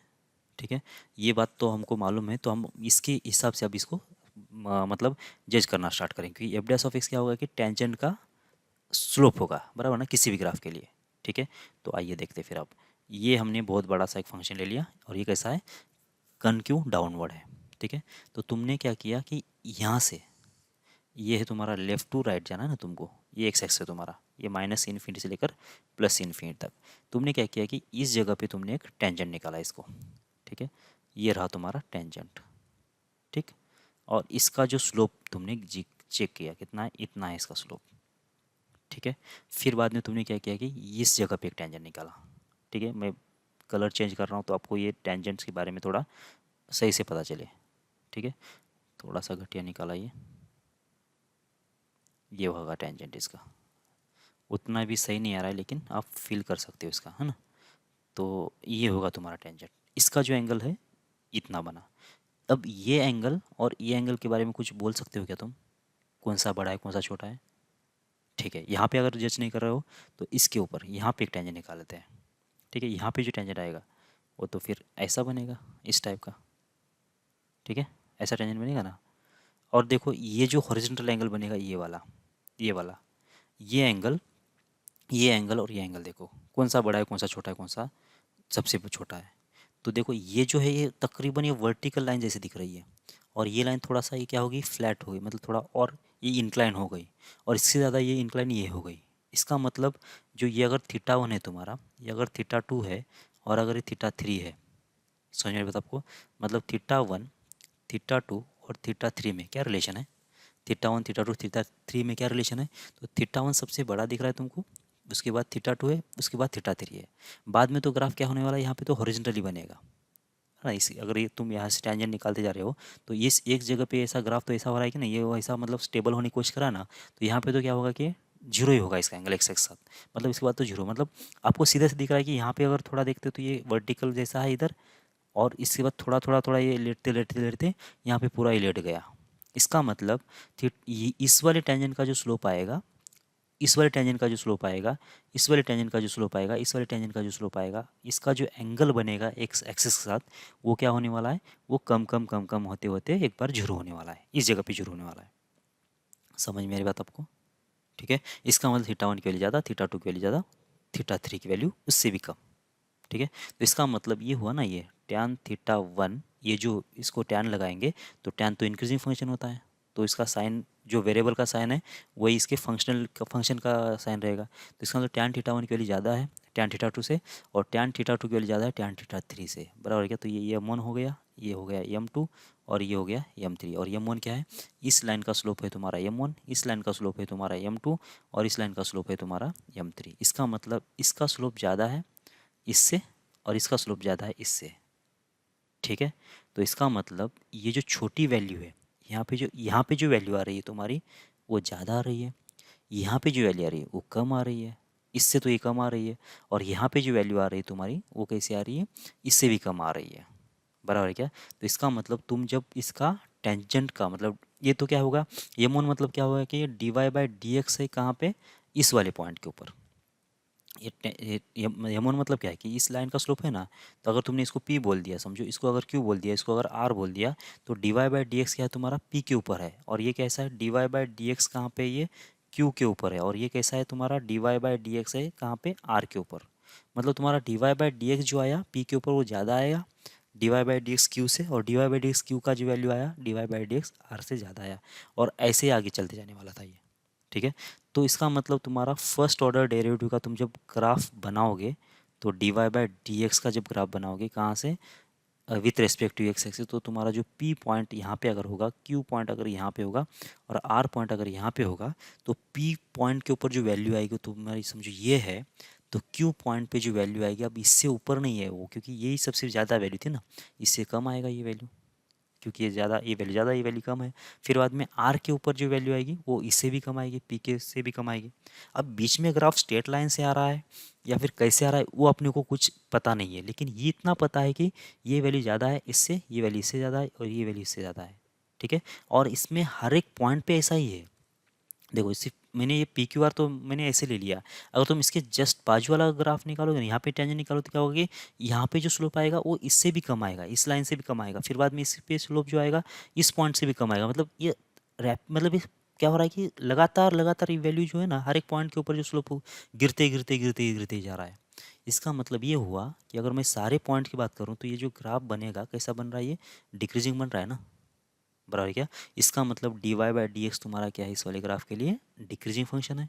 ठीक है, ये बात तो हमको मालूम है, तो हम इसके हिसाब से अब इसको मतलब जज करना स्टार्ट करें, क्योंकि एफ डैश ऑफ एक्स क्या होगा कि टेंजेंट का स्लोप होगा, बराबर ना, किसी भी ग्राफ के लिए। ठीक है, तो आइए देखते फिर। अब ये हमने बहुत बड़ा सा एक फंक्शन ले लिया और ये कैसा है, कनक्यू डाउनवर्ड है। ठीक है, तो तुमने क्या किया कि यहाँ से, ये है तुम्हारा लेफ्ट टू राइट जाना है ना तुमको, ये एक्स एक्स है तुम्हारा, ये माइनस इन्फिनिटी से लेकर प्लस इन्फिनिटी तक। तुमने क्या किया कि इस जगह पे तुमने एक टेंजेंट निकाला इसको। ठीक है, ये रहा तुम्हारा टेंजेंट। ठीक, और इसका जो स्लोप तुमने चेक किया कितना है, इतना है इसका स्लोप। ठीक है, फिर बाद में तुमने क्या किया कि इस जगह पे एक टेंजेंट निकाला। ठीक है, मैं कलर चेंज कर रहा हूँ तो आपको ये टेंजेंट्स के बारे में थोड़ा सही से पता चले। ठीक है, थोड़ा सा घटिया निकाला ये होगा टेंजेंट इसका, उतना भी सही नहीं आ रहा है लेकिन आप फील कर सकते हो इसका, है ना। तो ये होगा तुम्हारा टेंजेंट, इसका जो एंगल है इतना बना। अब ये एंगल और ये एंगल के बारे में कुछ बोल सकते हो क्या तुम, कौन सा बड़ा है कौन सा छोटा है। ठीक है, यहाँ पे अगर जज नहीं कर रहे हो तो इसके ऊपर यहाँ पे एक टेंजेंट निकाल लेते हैं। ठीक है, यहाँ पे जो टेंजेंट आएगा वो तो फिर ऐसा बनेगा, इस टाइप का। ठीक है, ऐसा टेंजेंट बनेगा ना। और देखो ये जो हॉरिजॉन्टल एंगल बनेगा ये वाला, ये वाला, ये एंगल, ये एंगल और ये एंगल, देखो कौन सा बड़ा है कौन सा छोटा है, कौन सा सबसे छोटा है। तो देखो ये जो है ये तकरीबन ये वर्टिकल लाइन जैसे दिख रही है, और ये लाइन थोड़ा सा ये क्या होगी, फ्लैट हो गई, मतलब थोड़ा और ये इंक्लाइन हो गई, और इससे ज़्यादा ये इंक्लाइन ये हो गई। इसका मतलब जो ये अगर थीटा वन है तुम्हारा, ये अगर थीटा टू है, और अगर ये थीटा थ्री है, समझ में बता आपको, मतलब थीटा वन, थीटा टू और थीटा थ्री में क्या रिलेशन है, theta one theta two theta three में क्या रिलेशन है। तो थीटा वन सबसे बड़ा दिख रहा है तुमको, उसके बाद थीटा टू है, उसके बाद थीटा थ्री है। बाद में तो ग्राफ क्या होने वाला है, यहाँ पे तो हॉरिजॉन्टली बनेगा, है ना। इस अगर ये तुम यहाँ से टेंजेंट निकालते जा रहे हो तो इस एक जगह पे ऐसा ग्राफ तो ऐसा हो रहा है कि नहीं, ये ऐसा मतलब स्टेबल होने की कोशिश करा ना, तो यहाँ पे तो क्या होगा कि जीरो ही होगा इसका एंगल एक्स के साथ, मतलब इसके बाद तो जीरो, मतलब आपको सीधे से दिख रहा है कि यहाँ पे अगर थोड़ा देखते हो तो ये वर्टिकल जैसा है इधर, और इसके बाद थोड़ा थोड़ा थोड़ा ये लेटते लेटते लेटते यहाँ पे पूरा ही लेट गया। इसका मतलब इस वाले टेंजेंट का जो स्लोप आएगा, इस वाले टेंजेंट का जो स्लोप आएगा, इस वाले टेंजेंट का जो स्लोप आएगा, इस वाले टेंजेंट का जो स्लोप आएगा, इसका जो एंगल बनेगा एक्स एक्सिस के साथ, वो क्या होने वाला है, वो कम कम कम कम होते होते एक बार जीरो होने वाला है, इस जगह पे जीरो होने वाला है। समझ मेरी बात आपको। ठीक है, इसका मतलब थीटा वन की वैल्यू ज़्यादा, थीटा टू की वैल्यू ज़्यादा, थीटा थ्री की वैल्यू उससे भी कम। ठीक है, तो इसका मतलब ये हुआ ना, ये टैन थीटा वन, ये जो इसको टैन लगाएंगे तो टैन तो इंक्रीजिंग फंक्शन होता है, तो इसका साइन जो वेरिएबल का साइन है वही इसके फंक्शन का साइन रहेगा। तो इसका मतलब टैन थीटा वन की वैल्यू ज़्यादा है टैन थीटा टू से, और टैन थीटा टू की वैल्यू ज़्यादा है टैन थीटा थ्री से, बराबर है क्या। तो ये एम वन हो गया, ये हो गया एम टू, और ये हो गया एम थ्री। और एम वन क्या है, इस लाइन का स्लोप है तुम्हारा एम वन, इस लाइन का स्लोप है तुम्हारा एम टू, और इस लाइन का स्लोप है तुम्हारा एम थ्री। इसका मतलब इसका स्लोप ज़्यादा है इससे, और इसका स्लोप ज़्यादा है इससे। ठीक है, तो इसका मतलब ये जो छोटी वैल्यू है, यहाँ पे जो वैल्यू आ रही है तुम्हारी वो ज़्यादा आ रही है, यहाँ पे जो वैल्यू आ रही है वो कम आ रही है, इससे तो ये कम आ रही है, और यहाँ पे जो वैल्यू आ रही है तुम्हारी वो कैसे आ रही है, इससे भी कम आ रही है, बराबर है क्या। तो इसका मतलब तुम जब इसका टेंजेंट का मतलब ये तो क्या होगा, ये मोन मतलब क्या होगा कि ये d y by d x है कहाँ पे, इस वाले पॉइंट के ऊपर। यमन मतलब क्या है कि इस लाइन का स्लोप है ना, तो अगर तुमने इसको p बोल दिया, समझो इसको अगर q बोल दिया, इसको अगर r बोल दिया, तो d y by d x क्या है तुम्हारा p के ऊपर है, और ये कैसा है d y by d x कहाँ पे, ये q के ऊपर है, और ये कैसा है तुम्हारा d y by d x है कहाँ पे r के ऊपर। मतलब तुम्हारा d y by d x जो आया पी के ऊपर वो ज़्यादा आएगा d y by d x q से, और d y by d x q का जो वैल्यू आया d y by d x r से ज़्यादा आया, और ऐसे ही आगे चलते जाने वाला था ये। ठीक है, तो इसका मतलब तुम्हारा फर्स्ट ऑर्डर डेरिवेटिव का तुम जब ग्राफ बनाओगे तो d y by d x का जब ग्राफ बनाओगे कहाँ से, with respect to x axis, तो तुम्हारा जो पी पॉइंट यहाँ पे अगर होगा, क्यू पॉइंट अगर यहाँ पे होगा और आर पॉइंट अगर यहाँ पे होगा, तो पी पॉइंट के ऊपर जो वैल्यू आएगी तुम्हारी समझो ये है, तो क्यू पॉइंट पे जो वैल्यू आएगी अब इससे ऊपर नहीं है वो, क्योंकि यही सबसे ज़्यादा वैल्यू थी ना, इससे कम आएगा ये वैल्यू, क्योंकि ये ज़्यादा, ये वैल्यू ज़्यादा, ये वैल्यू कम है। फिर बाद में आर के ऊपर जो वैल्यू आएगी वो इससे भी कम आएगी, पी के से भी कम आएगी। अब बीच में ग्राफ स्ट्रेट लाइन से आ रहा है या फिर कैसे आ रहा है वो अपने को कुछ पता नहीं है, लेकिन ये इतना पता है कि ये वैल्यू ज़्यादा है इससे, ये वैल्यू इससे ज़्यादा है और ये वैल्यू इससे ज़्यादा है। ठीक है, और इसमें हर एक पॉइंट पे ऐसा ही है। देखो सिर्फ मैंने ये पी क्यू आर तो मैंने ऐसे ले लिया, अगर तुम इसके जस्ट बाजू वाला ग्राफ निकालोगे ना, यहाँ पे टेंजेंट निकालो तो क्या होगा कि यहाँ पे जो स्लोप आएगा वो इससे भी कम आएगा, इस लाइन से भी कम आएगा, फिर बाद में इस पे स्लोप जो आएगा इस पॉइंट से भी कम आएगा। मतलब ये रैप मतलब ये क्या हो रहा है कि लगातार लगातार ये वैल्यू जो है ना हर एक पॉइंट के ऊपर जो स्लोप गिरते गिरते गिरते गिरते जा रहा है। इसका मतलब ये हुआ कि अगर मैं सारे पॉइंट की बात करूँ तो ये जो ग्राफ बनेगा कैसा बन रहा है, ये डिक्रीजिंग बन रहा है ना, बराबर क्या, इसका मतलब d y by d x तुम्हारा क्या है इस वाले ग्राफ के लिए, डिक्रीजिंग फंक्शन है।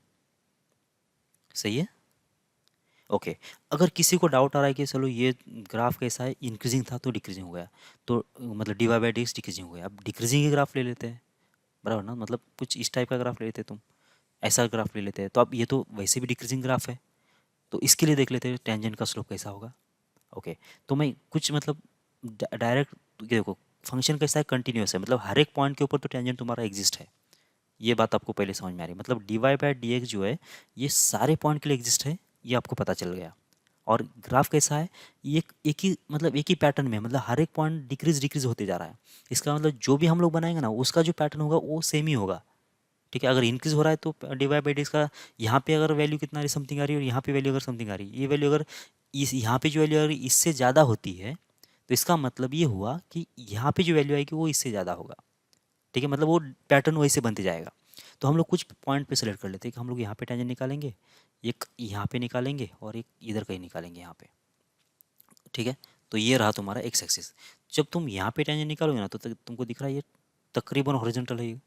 सही है, ओके। अगर किसी को डाउट आ रहा है कि चलो ये ग्राफ कैसा है, इंक्रीजिंग था तो डिक्रीजिंग हो गया, तो मतलब d y by d x decreasing हो गया, अब डिक्रीजिंग ही ग्राफ ले लेते हैं, बराबर ना, मतलब कुछ इस टाइप का ग्राफ ले लेते हैं तुम, ऐसा ग्राफ ले लेते हैं, तो अब ये तो वैसे भी डिक्रीजिंग ग्राफ है, तो इसके लिए देख लेते हैं टेंजेंट का स्लोप कैसा होगा। ओके, तो मैं कुछ मतलब डायरेक्ट, देखो फंक्शन कैसा है, कंटिन्यूस है, मतलब हर एक पॉइंट के ऊपर तो टेंजेंट तुम्हारा एग्जिस्ट है, ये बात आपको पहले समझ में आ रही है, मतलब d y by d x जो है ये सारे पॉइंट के लिए एग्जिस्ट है, ये आपको पता चल गया। और ग्राफ कैसा है, ये एक ही मतलब एक ही पैटर्न में, मतलब हर एक पॉइंट डिक्रीज डिक्रीज होते जा रहा है, इसका मतलब जो भी हम लोग बनाएंगे ना उसका जो पैटर्न होगा वो सेम ही होगा। ठीक है, अगर इंक्रीज हो रहा है तो d y by d x का यहाँ पे अगर वैल्यू कितना आ रही समथिंग आ रही है, और यहाँ पे वैल्यू अगर समथिंग आ रही है, ये वैल्यू अगर इस यहाँ पे जो वैल्यू अगर इससे ज़्यादा होती है तो इसका मतलब ये हुआ कि यहाँ पे जो वैल्यू आएगी वो इससे ज़्यादा होगा। ठीक है, मतलब वो पैटर्न वैसे बनते जाएगा। तो हम लोग कुछ पॉइंट पे सेलेक्ट कर लेते हैं कि हम लोग यहाँ पे टेंजेंट निकालेंगे, एक यहाँ पे निकालेंगे और एक इधर कहीं निकालेंगे यहाँ पे। ठीक है, तो ये रहा तुम्हारा एक्स एक्सिस। जब तुम यहाँ पे टेंजेंट निकालोगे ना तो तुमको दिख रहा है ये तकरीबन हॉरिजॉन्टल है ये।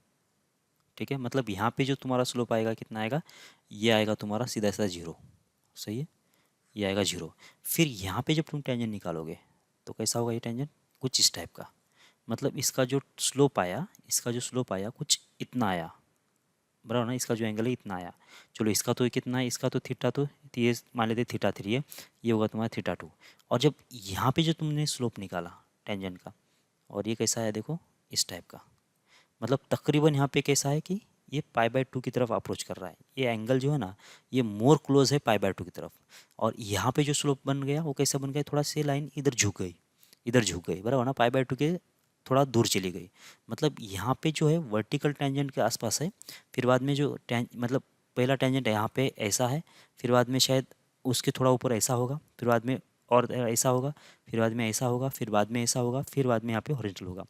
ठीक है, मतलब यहाँ पे जो तुम्हारा स्लोप आएगा कितना आएगा, ये आएगा तुम्हारा सीधा सीधा जीरो। सही है, ये आएगा जीरो। फिर यहाँ पे जब तुम टेंजेंट निकालोगे तो कैसा होगा ये टेंजेंट, कुछ इस टाइप का, मतलब इसका जो स्लोप आया, इसका जो स्लोप आया कुछ इतना आया, बराबर ना, इसका जो एंगल है इतना आया। चलो इसका तो कितना है, इसका तो थीटा, तो ये मान लेते थीटा थ्री है, ये होगा तुम्हारा थीटा टू। और जब यहाँ पे जो तुमने स्लोप निकाला टेंजेंट का, और ये कैसा है देखो इस टाइप का, मतलब तकरीबन यहाँ पे कैसा है कि ये पाई बाय टू की तरफ अप्रोच कर रहा है, ये एंगल जो है ना ये मोर क्लोज है पाई बाय टू की तरफ। और यहाँ पे जो स्लोप बन गया वो कैसा बन गया, थोड़ा सी लाइन इधर झुक गई, इधर झुक गई, बराबर ना, पाई बाय टू के थोड़ा दूर चली गई। मतलब यहाँ पे जो है वर्टिकल टेंजेंट के आसपास है, फिर बाद में जो मतलब पहला टेंजेंट यहाँ पे ऐसा है, फिर बाद में शायद उसके थोड़ा ऊपर ऐसा होगा, फिर बाद में और ऐसा होगा, फिर बाद में ऐसा होगा, फिर बाद में ऐसा होगा, फिर बाद में यहाँ पे हॉरिजॉन्टल होगा।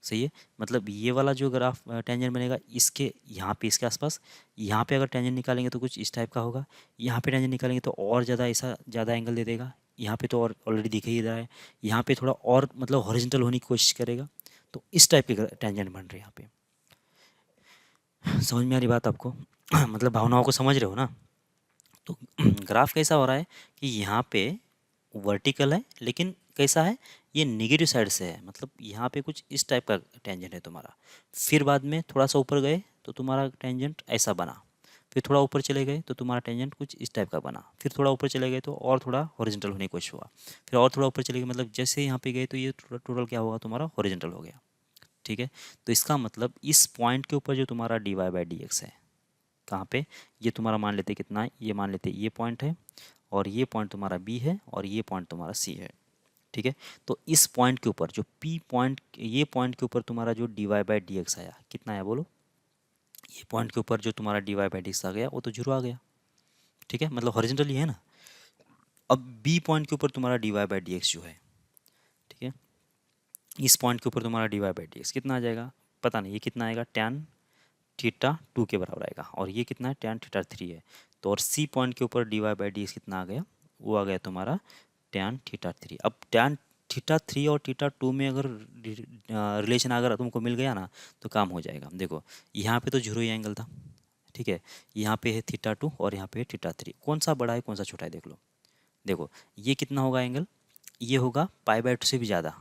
सही है, मतलब ये वाला जो ग्राफ टेंजेंट बनेगा इसके यहाँ पे इसके आसपास, यहाँ पे अगर टेंजेंट निकालेंगे तो कुछ इस टाइप का होगा, यहाँ पे टेंजेंट निकालेंगे तो और ज़्यादा ऐसा ज़्यादा एंगल दे देगा, यहाँ पे तो और ऑलरेडी दिख ही रहा है, यहाँ पे थोड़ा और मतलब हॉरिजॉन्टल होने की कोशिश करेगा। तो इस टाइप के टेंजेंट बन रहे हैं यहाँ पे। समझ में आ रही बात आपको? मतलब भावनाओं को समझ रहे हो ना? तो ग्राफ कैसा हो रहा है कि यहाँ पे वर्टिकल है, लेकिन कैसा है, ये नेगेटिव साइड से है, मतलब यहाँ पे कुछ इस टाइप का टेंजेंट है तुम्हारा। फिर बाद में थोड़ा सा ऊपर गए तो तुम्हारा टेंजेंट ऐसा बना, फिर थोड़ा ऊपर चले गए तो तुम्हारा टेंजेंट कुछ इस टाइप का बना, फिर थोड़ा ऊपर चले गए तो और थोड़ा हॉरिजॉन्टल होने की कोशिश हुआ, फिर और थोड़ा ऊपर चले गए, मतलब जैसे यहाँ पे गए तो ये टोटल क्या होगा तुम्हारा, हॉरिजॉन्टल हो गया। ठीक है, तो इसका मतलब इस पॉइंट के ऊपर जो तुम्हारा d y by d x है, कहाँ पे, ये तुम्हारा मान लेते कितना है, ये मान लेते ये पॉइंट है, और ये पॉइंट तुम्हारा बी है, और ये पॉइंट तुम्हारा सी है। ठीक है, तो इस पॉइंट के ऊपर जो पी पॉइंट, ये पॉइंट के ऊपर तुम्हारा जो d y by d x आया कितना आया बोलो, ये पॉइंट के ऊपर जो तुम्हारा d y by d x आ गया वो तो जीरो आ गया। ठीक है, मतलब हॉरिजॉन्टली है ना। अब बी पॉइंट के ऊपर तुम्हारा d y by d x जो है, ठीक है, इस पॉइंट के ऊपर तुम्हारा d y by d x कितना आ जाएगा, पता नहीं, ये कितना आएगा, टैन थीटा टू के बराबर आएगा, और ये कितना है, टैन थीटा थ्री है। तो और सी पॉइंट के ऊपर d y by d x कितना आ गया, वो आ गया तुम्हारा tan थीटा थ्री। अब tan थीटा थ्री और थीटा टू में अगर रिलेशन अगर तुमको मिल गया ना तो काम हो जाएगा। देखो यहाँ पे तो जीरो ही एंगल था, ठीक है, यहाँ पे है थीटा टू और यहाँ पे है थीटा थ्री, कौन सा बड़ा है कौन सा छोटा है देख लो। देखो ये कितना होगा एंगल, ये होगा पाई बाय टू से भी ज़्यादा,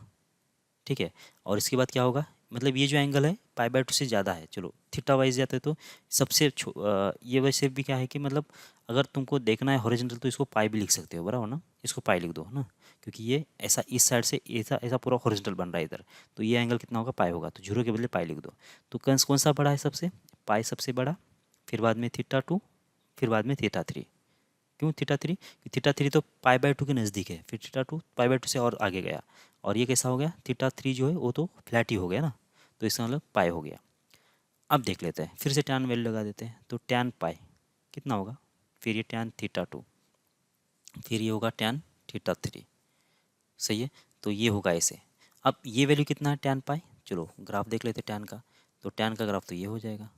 ठीक है, और इसके बाद क्या होगा, मतलब ये जो एंगल है पाई बाय टू से ज़्यादा है। चलो थीटा वाइज जाते तो सबसे ये वैसे भी क्या है कि मतलब अगर तुमको देखना है हॉरिजॉन्टल तो इसको पाई भी लिख सकते हो, बराबर ना, इसको पाई लिख दो है ना, क्योंकि ये ऐसा इस साइड से ऐसा ऐसा पूरा हॉरिजॉन्टल बन रहा है इधर, तो ये एंगल कितना होगा पाई होगा, तो जीरो के बदले पाई लिख दो। तो कौन सा बड़ा है सबसे, पाई सबसे बड़ा, फिर बाद में थीटा टू, फिर बाद में थीटा थ्री। क्यों थीटा थ्री, थीटा थ्री तो पाई बाय टू के नज़दीक है, फिर theta two pi by two से और आगे गया, और ये कैसा हो गया, थीटा थ्री जो है वो तो फ्लैट ही हो गया ना, तो इसका मतलब पाई हो गया। अब देख लेते हैं, फिर से टैन वैल्यू लगा देते हैं, तो टैन पाई कितना होगा, फिर ये टैन थीटा टू, फिर ये होगा टैन थीटा थ्री, सही है, तो ये होगा ऐसे। अब ये वैल्यू कितना है टैन पाई, चलो ग्राफ देख लेते हैं टैन का, तो टैन का ग्राफ तो ये हो जाएगा,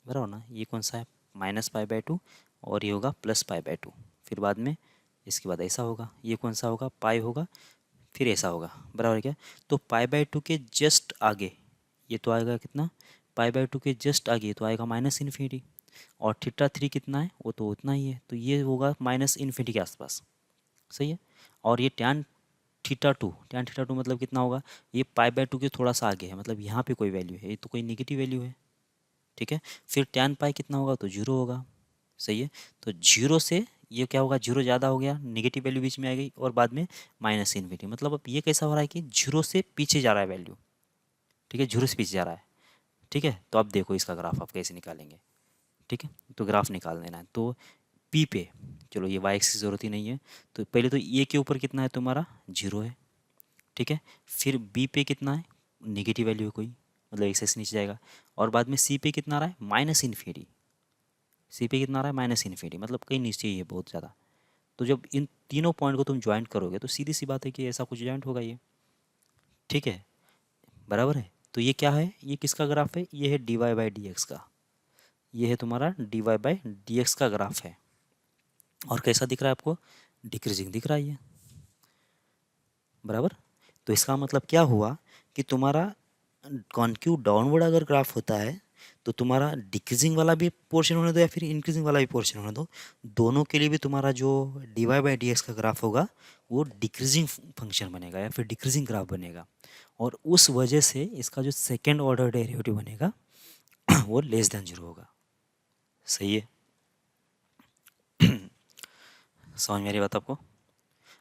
बराबर ना, ये कौन सा है माइनस पाई बाय टू, और ये होगा प्लस पाई बाय टू, फिर बाद में इसके बाद ऐसा होगा, ये कौन सा होगा पाई होगा, फिर ऐसा होगा, बराबर क्या, तो पाई बाय टू के जस्ट आगे ये तो आएगा कितना, पाई बाय टू के जस्ट आगे तो आएगा माइनस इन्फिनिटी, और थीटा थ्री कितना है वो तो उतना ही है, तो ये होगा माइनस इन्फिनिटी के आसपास, सही है। और ये टैन थीटा टू मतलब कितना होगा, ये पाई बाय टू के थोड़ा सा आगे है, मतलब यहाँ पे कोई वैल्यू है, ये तो कोई निगेटिव वैल्यू है, ठीक है, फिर टैन पाई कितना होगा तो जीरो होगा, सही है, तो जीरो से ये क्या होगा, जीरो ज़्यादा हो गया, निगेटिव वैल्यू बीच में आ गई, और बाद में माइनस इन्फिनिटी, मतलब अब ये कैसा हो रहा है कि जीरो से पीछे जा रहा है वैल्यू, ठीक है, जीरो से पीछे जा रहा है, ठीक है, तो अब देखो इसका ग्राफ आप कैसे निकालेंगे, ठीक है, तो ग्राफ निकाल देना है, तो पी पे, चलो ये वाई एक्सिस की ज़रूरत ही नहीं है, तो पहले तो ए के ऊपर कितना है तुम्हारा जीरो है, ठीक है, फिर बी पे कितना है निगेटिव वैल्यू है कोई, मतलब एक्सेस नीचे जाएगा, और बाद में सी पे कितना आ रहा है माइनस इन्फिनिटी, सी पे कितना आ रहा है माइनस इन्फिनिटी, मतलब कहीं नीचे ही है बहुत ज़्यादा। तो जब इन तीनों पॉइंट को तुम ज्वाइंट करोगे तो सीधी सी बात है कि ऐसा कुछ ज्वाइंट होगा ये, ठीक है, बराबर है। तो ये क्या है, ये किसका ग्राफ है, ये है d y by d x का, ये है तुम्हारा d y by d x का ग्राफ है, और कैसा दिख रहा है आपको, डिक्रीजिंग दिख रहा है ये, बराबर। तो इसका मतलब क्या हुआ कि तुम्हारा कॉन्क्यू डाउनवर्ड अगर ग्राफ होता है तो तुम्हारा डिक्रीजिंग वाला भी पोर्शन होने दो या फिर इंक्रीजिंग वाला भी पोर्शन होने दो, दोनों के लिए भी तुम्हारा जो d y by d x का ग्राफ होगा वो डिक्रीजिंग फंक्शन बनेगा या फिर डिक्रीजिंग ग्राफ बनेगा, और उस वजह से इसका जो सेकेंड ऑर्डर डेरिवेटिव बनेगा वो लेस देन जीरो होगा, सही है। समझ में आ रही बात आपको।